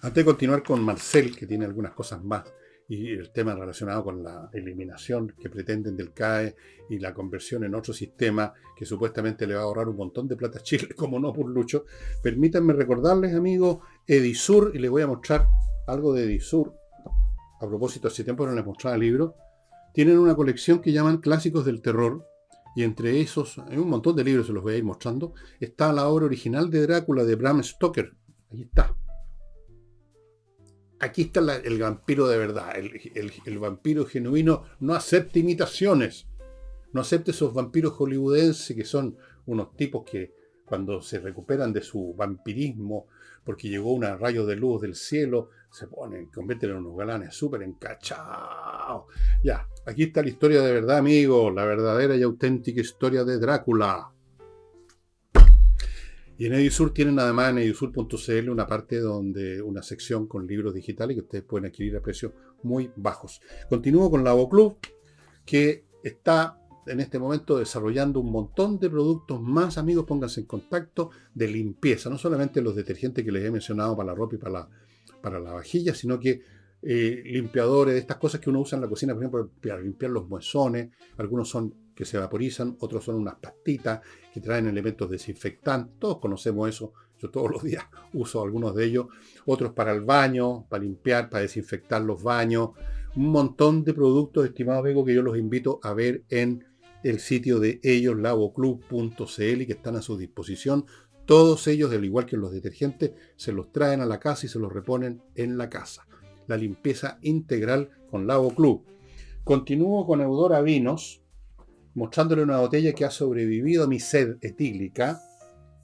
antes de continuar con Marcel, que tiene algunas cosas más, y el tema relacionado con la eliminación que pretenden del CAE y la conversión en otro sistema que supuestamente le va a ahorrar un montón de plata a Chile, como no por Lucho, permítanme recordarles, amigos, Edisur, y les voy a mostrar algo de Edisur. A propósito, hace tiempo no les mostraba el libro. Tienen una colección que llaman Clásicos del Terror, y entre esos, hay un montón de libros, se los voy a ir mostrando, está la obra original de Drácula de Bram Stoker. Ahí está. Aquí está el vampiro de verdad, el vampiro genuino. No acepte imitaciones, no acepte esos vampiros hollywoodenses que son unos tipos que cuando se recuperan de su vampirismo, porque llegó un rayo de luz del cielo, se convierten en unos galanes súper encachados. Ya, aquí está la historia de verdad, amigos, la verdadera y auténtica historia de Drácula. Y en Edisur tienen además en edisur.cl una sección con libros digitales que ustedes pueden adquirir a precios muy bajos. Continúo con Lavo Club, que está en este momento desarrollando un montón de productos más, amigos, pónganse en contacto, de limpieza, no solamente los detergentes que les he mencionado para la ropa y para la vajilla, sino que limpiadores, estas cosas que uno usa en la cocina, por ejemplo, para limpiar los muezones. Algunos son que se vaporizan, otros son unas pastitas que traen elementos desinfectantes. Todos conocemos eso, yo todos los días uso algunos de ellos. Otros para el baño, para limpiar, para desinfectar los baños. Un montón de productos, estimados amigos, que yo los invito a ver en el sitio de ellos, lavoclub.cl, que están a su disposición. Todos ellos, al igual que los detergentes, se los traen a la casa y se los reponen en la casa. La limpieza integral con Lavo Club. Continúo con Eudora Vinos, mostrándole una botella que ha sobrevivido a mi sed etílica,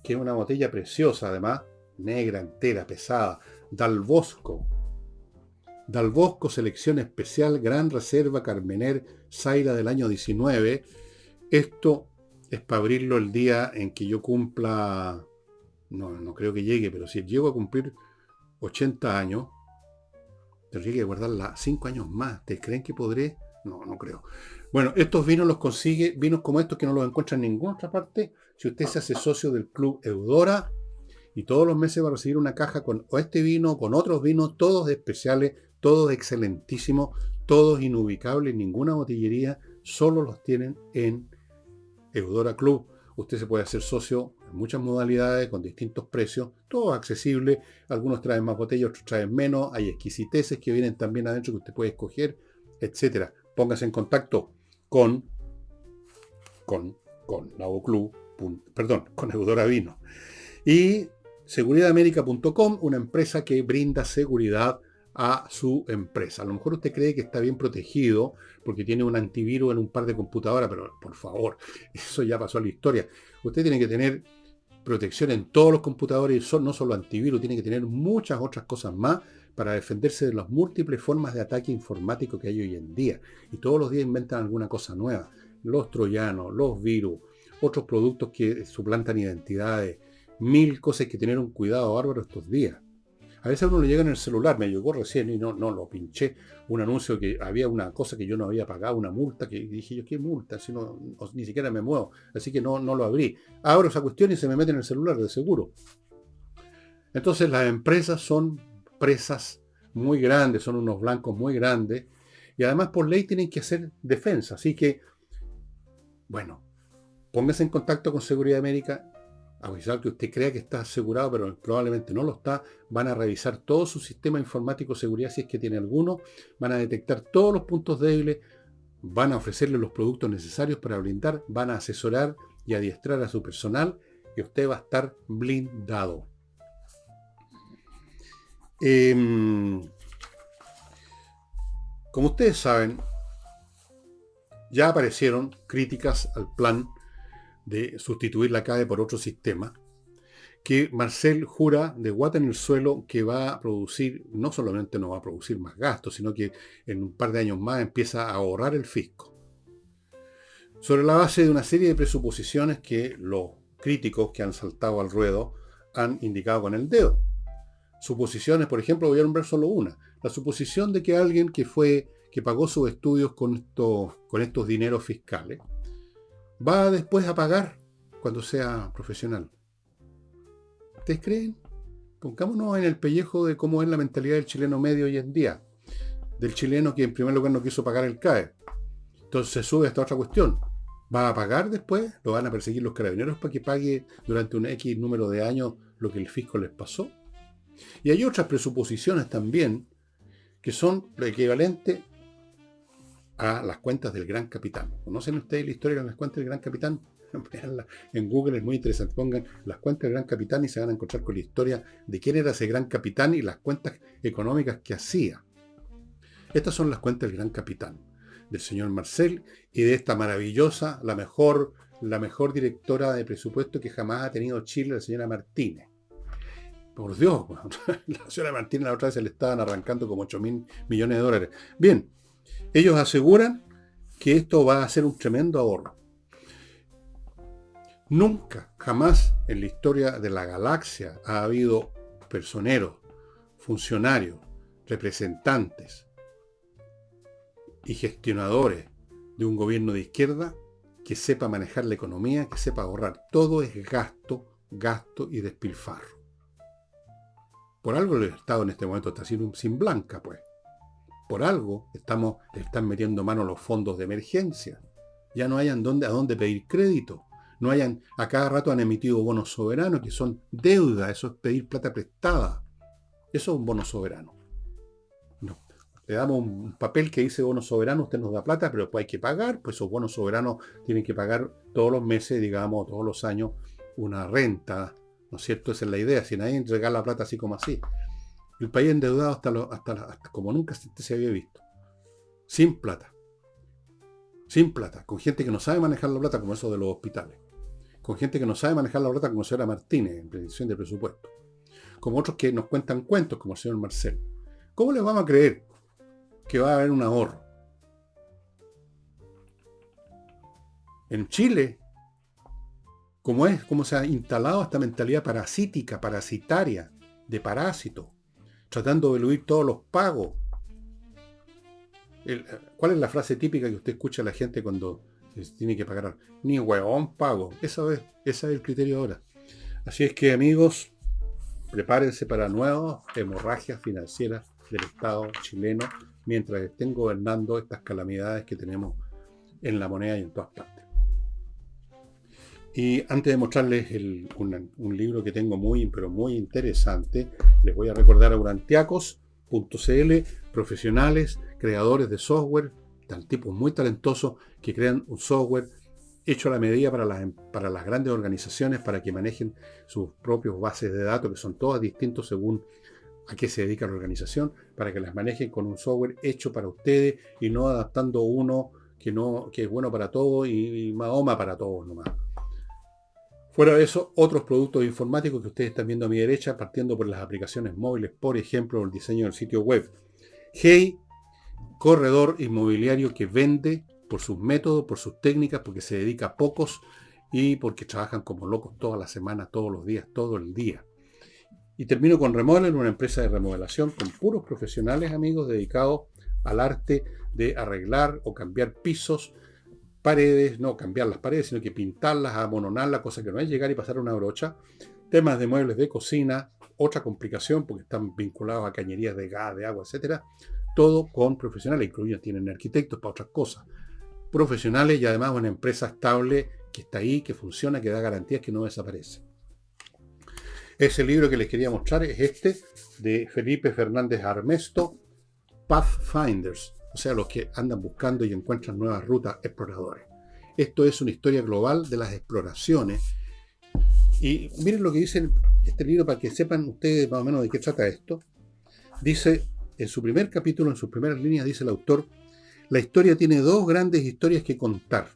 que es una botella preciosa además, negra, entera, pesada, Dal Bosco selección especial, Gran Reserva Carmener Zaira del año 19. Esto es para abrirlo el día en que yo cumpla, no creo que llegue, pero si llego a cumplir 80 años, tendría que guardarla 5 años más. ¿Te creen que podré? No creo. Bueno, estos vinos los consigue, vinos como estos que no los encuentra en ninguna otra parte, si usted se hace socio del Club Eudora, y todos los meses va a recibir una caja con o este vino, con otros vinos, todos especiales, todos excelentísimos, todos inubicables, ninguna botillería, solo los tienen en Eudora Club. Usted se puede hacer socio en muchas modalidades, con distintos precios, todo accesible. Algunos traen más botellas, otros traen menos. Hay exquisiteces que vienen también adentro que usted puede escoger, etcétera. Póngase en contacto con Lago Club, perdón, con Eudora Vino. Y seguridadamerica.com, una empresa que brinda seguridad a su empresa. A lo mejor usted cree que está bien protegido porque tiene un antivirus en un par de computadoras, pero por favor, eso ya pasó a la historia. Usted tiene que tener protección en todos los computadores y no solo antivirus, tiene que tener muchas otras cosas más para defenderse de las múltiples formas de ataque informático que hay hoy en día. Y todos los días inventan alguna cosa nueva. Los troyanos, los virus, otros productos que suplantan identidades, mil cosas que tener un cuidado bárbaro estos días. A veces a uno le llega en el celular, me llegó recién y no lo pinché, un anuncio que había una cosa que yo no había pagado, una multa, que dije yo, ¿qué multa? Si no, ni siquiera me muevo, así que no lo abrí. Abro esa cuestión y se me mete en el celular, de seguro. Entonces las empresas son presas muy grandes, son unos blancos muy grandes, y además por ley tienen que hacer defensa, así que, bueno, póngase en contacto con Seguridad América, avisar que usted crea que está asegurado, pero probablemente no lo está. Van a revisar todo su sistema informático de seguridad si es que tiene alguno. Van a detectar todos los puntos débiles. Van a ofrecerle los productos necesarios para blindar. Van a asesorar y adiestrar a su personal. Y usted va a estar blindado. Como ustedes saben, ya aparecieron críticas al plan de sustituir la CADE por otro sistema, que Marcel jura de guata en el suelo que va a producir, no solamente no va a producir más gastos, sino que en un par de años más empieza a ahorrar el fisco. Sobre la base de una serie de presuposiciones que los críticos que han saltado al ruedo han indicado con el dedo. Suposiciones, por ejemplo, voy a nombrar solo una. La suposición de que alguien que pagó sus estudios con estos dineros fiscales, va después a pagar cuando sea profesional. ¿Ustedes creen? Pongámonos en el pellejo de cómo es la mentalidad del chileno medio hoy en día. Del chileno que en primer lugar no quiso pagar el CAE. Entonces se sube a esta otra cuestión. ¿Va a pagar después? ¿Lo van a perseguir los carabineros para que pague durante un X número de años lo que el fisco les pasó? Y hay otras presuposiciones también que son lo equivalente a las cuentas del Gran Capitán. ¿Conocen ustedes la historia de las cuentas del Gran Capitán? En Google es muy interesante. Pongan las cuentas del Gran Capitán y se van a encontrar con la historia de quién era ese Gran Capitán y las cuentas económicas que hacía. Estas son las cuentas del Gran Capitán, del señor Marcel y de esta maravillosa, la mejor directora de presupuesto que jamás ha tenido Chile, la señora Martínez. Por Dios, la señora Martínez la otra vez se le estaban arrancando como 8.000 millones de dólares. Bien. Ellos aseguran que esto va a ser un tremendo ahorro. Nunca, jamás en la historia de la galaxia ha habido personeros, funcionarios, representantes y gestionadores de un gobierno de izquierda que sepa manejar la economía, que sepa ahorrar. Todo es gasto y despilfarro. Por algo el Estado en este momento está sin blanca, pues. Por algo le están metiendo mano a los fondos de emergencia. Ya no hayan a dónde pedir crédito. A cada rato han emitido bonos soberanos que son deuda. Eso es pedir plata prestada. Eso es un bono soberano. No. Le damos un papel que dice bono soberano, usted nos da plata, pero después hay que pagar. Pues esos bonos soberanos tienen que pagar todos los meses, digamos, todos los años, una renta. ¿No es cierto? Esa es la idea. Si nadie regala plata así como así. El país endeudado hasta como nunca se había visto. Sin plata, con gente que no sabe manejar la plata como eso de los hospitales, con gente que no sabe manejar la plata como la señora Martínez en predicción de presupuesto, como otros que nos cuentan cuentos como el señor Marcel. ¿Cómo les vamos a creer que va a haber un ahorro? En Chile, como se ha instalado esta mentalidad parasítica, parasitaria, de parásito, tratando de eludir todos los pagos. ¿Cuál es la frase típica que usted escucha a la gente cuando se tiene que pagar? Ni huevón pago. Ese es el criterio ahora. Así es que, amigos, prepárense para nuevas hemorragias financieras del Estado chileno mientras estén gobernando estas calamidades que tenemos en la moneda y en todas partes. Y antes de mostrarles un libro que tengo pero muy interesante, les voy a recordar a urantiacos.cl, profesionales, creadores de software, tipos muy talentosos que crean un software hecho a la medida para las grandes organizaciones, para que manejen sus propios bases de datos, que son todas distintos según a qué se dedica la organización, para que las manejen con un software hecho para ustedes y no adaptando uno que es bueno para todos y Mahoma para todos nomás. Fuera de eso, otros productos informáticos que ustedes están viendo a mi derecha, partiendo por las aplicaciones móviles, por ejemplo, el diseño del sitio web. Hey, corredor inmobiliario que vende por sus métodos, por sus técnicas, porque se dedica a pocos y porque trabajan como locos toda la semana, todos los días, todo el día. Y termino con Remodel, una empresa de remodelación con puros profesionales, amigos, dedicados al arte de arreglar o cambiar pisos, paredes, no cambiar las paredes, sino que pintarlas, amononarlas, cosa que no es llegar y pasar una brocha. Temas de muebles de cocina, otra complicación porque están vinculados a cañerías de gas, de agua, etcétera. Todo con profesionales, incluidos tienen arquitectos para otras cosas. Profesionales y además una empresa estable que está ahí, que funciona, que da garantías, que no desaparece. Ese libro que les quería mostrar es este, de Felipe Fernández Armesto, Pathfinders, o sea, los que andan buscando y encuentran nuevas rutas, exploradores. Esto es una historia global de las exploraciones. Y miren lo que dice este libro para que sepan ustedes más o menos de qué trata esto. Dice, en su primer capítulo, en sus primeras líneas, dice el autor, la historia tiene dos grandes historias que contar.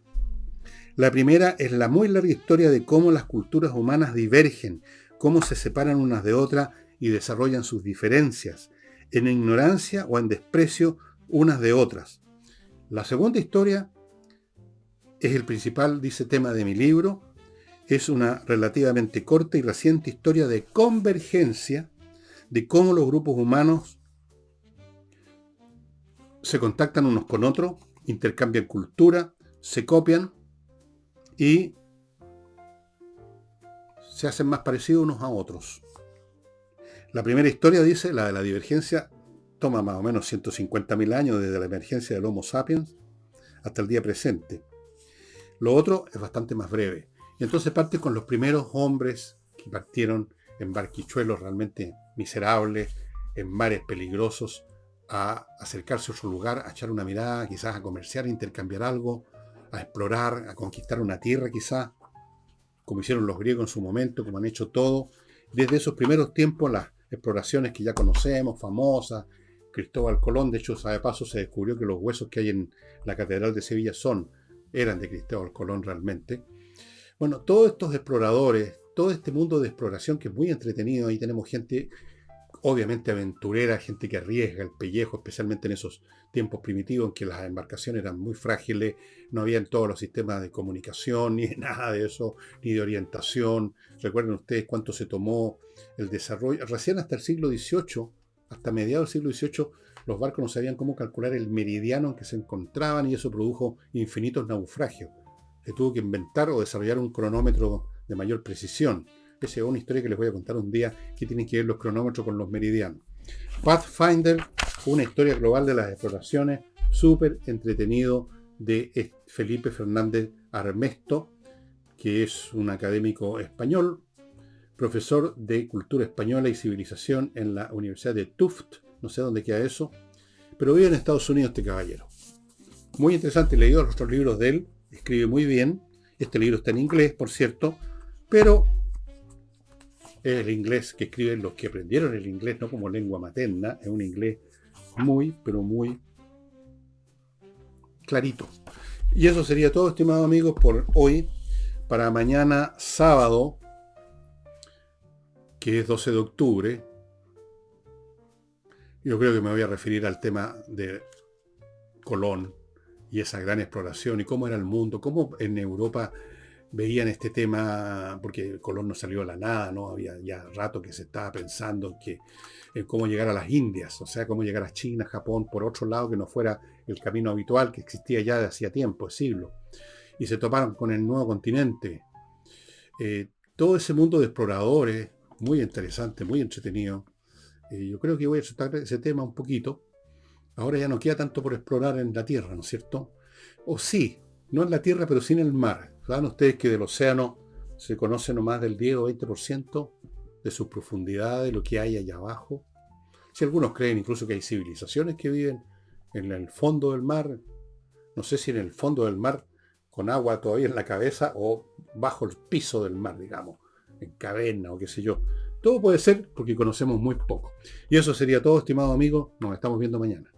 La primera es la muy larga historia de cómo las culturas humanas divergen, cómo se separan unas de otras y desarrollan sus diferencias, en ignorancia o en desprecio unas de otras. La segunda historia es el principal, dice, tema de mi libro. Es una relativamente corta y reciente historia de convergencia de cómo los grupos humanos se contactan unos con otros, intercambian cultura, se copian y se hacen más parecidos unos a otros. La primera historia, dice, la de la divergencia, toma más o menos 150.000 años desde la emergencia del Homo sapiens hasta el día presente. Lo otro es bastante más breve. Y entonces parte con los primeros hombres que partieron en barquichuelos realmente miserables, en mares peligrosos, a acercarse a otro lugar, a echar una mirada, quizás a comerciar, a intercambiar algo, a explorar, a conquistar una tierra quizás, como hicieron los griegos en su momento, como han hecho todo. Desde esos primeros tiempos, las exploraciones que ya conocemos, famosas, Cristóbal Colón, de hecho, de paso se descubrió que los huesos que hay en la Catedral de Sevilla eran de Cristóbal Colón realmente. Bueno, todos estos exploradores, todo este mundo de exploración que es muy entretenido, ahí tenemos gente obviamente aventurera, gente que arriesga el pellejo, especialmente en esos tiempos primitivos en que las embarcaciones eran muy frágiles, no habían todos los sistemas de comunicación, ni nada de eso, ni de orientación. Recuerden ustedes cuánto se tomó el desarrollo. Recién hasta el siglo XVIII, hasta mediados del siglo XVIII, los barcos no sabían cómo calcular el meridiano en que se encontraban y eso produjo infinitos naufragios. Se tuvo que inventar o desarrollar un cronómetro de mayor precisión. Esa es una historia que les voy a contar un día que tienen que ver los cronómetros con los meridianos. Pathfinder, una historia global de las exploraciones, súper entretenido, de Felipe Fernández Armesto, que es un académico español, profesor de Cultura Española y Civilización en la Universidad de Tufts, no sé dónde queda eso, pero vive en Estados Unidos este caballero. Muy interesante, he leído los otros libros de él, escribe muy bien, este libro está en inglés, por cierto, pero es el inglés que escriben los que aprendieron el inglés, no como lengua materna, es un inglés muy, pero muy clarito. Y eso sería todo, estimados amigos, por hoy. Para mañana sábado, que es 12 de octubre, yo creo que me voy a referir al tema de Colón y esa gran exploración y cómo era el mundo, cómo en Europa veían este tema, porque Colón no salió de la nada, ¿no? Había ya rato que se estaba pensando en cómo llegar a las Indias, o sea, cómo llegar a China, Japón, por otro lado que no fuera el camino habitual que existía ya de hacía tiempo, siglos. Y se toparon con el nuevo continente. Todo ese mundo de exploradores, muy interesante, muy entretenido. Yo creo que voy a tratar ese tema un poquito. Ahora ya no queda tanto por explorar en la Tierra, ¿no es cierto? O sí, no en la Tierra, pero sí en el mar. ¿Saben ustedes que del océano se conoce no más del 10 o 20% de sus profundidades, lo que hay allá abajo? Si algunos creen incluso que hay civilizaciones que viven en el fondo del mar, no sé si en el fondo del mar con agua todavía en la cabeza o bajo el piso del mar, digamos, en caverna o qué sé yo. Todo puede ser porque conocemos muy poco. Y eso sería todo, estimado amigo. Nos estamos viendo mañana.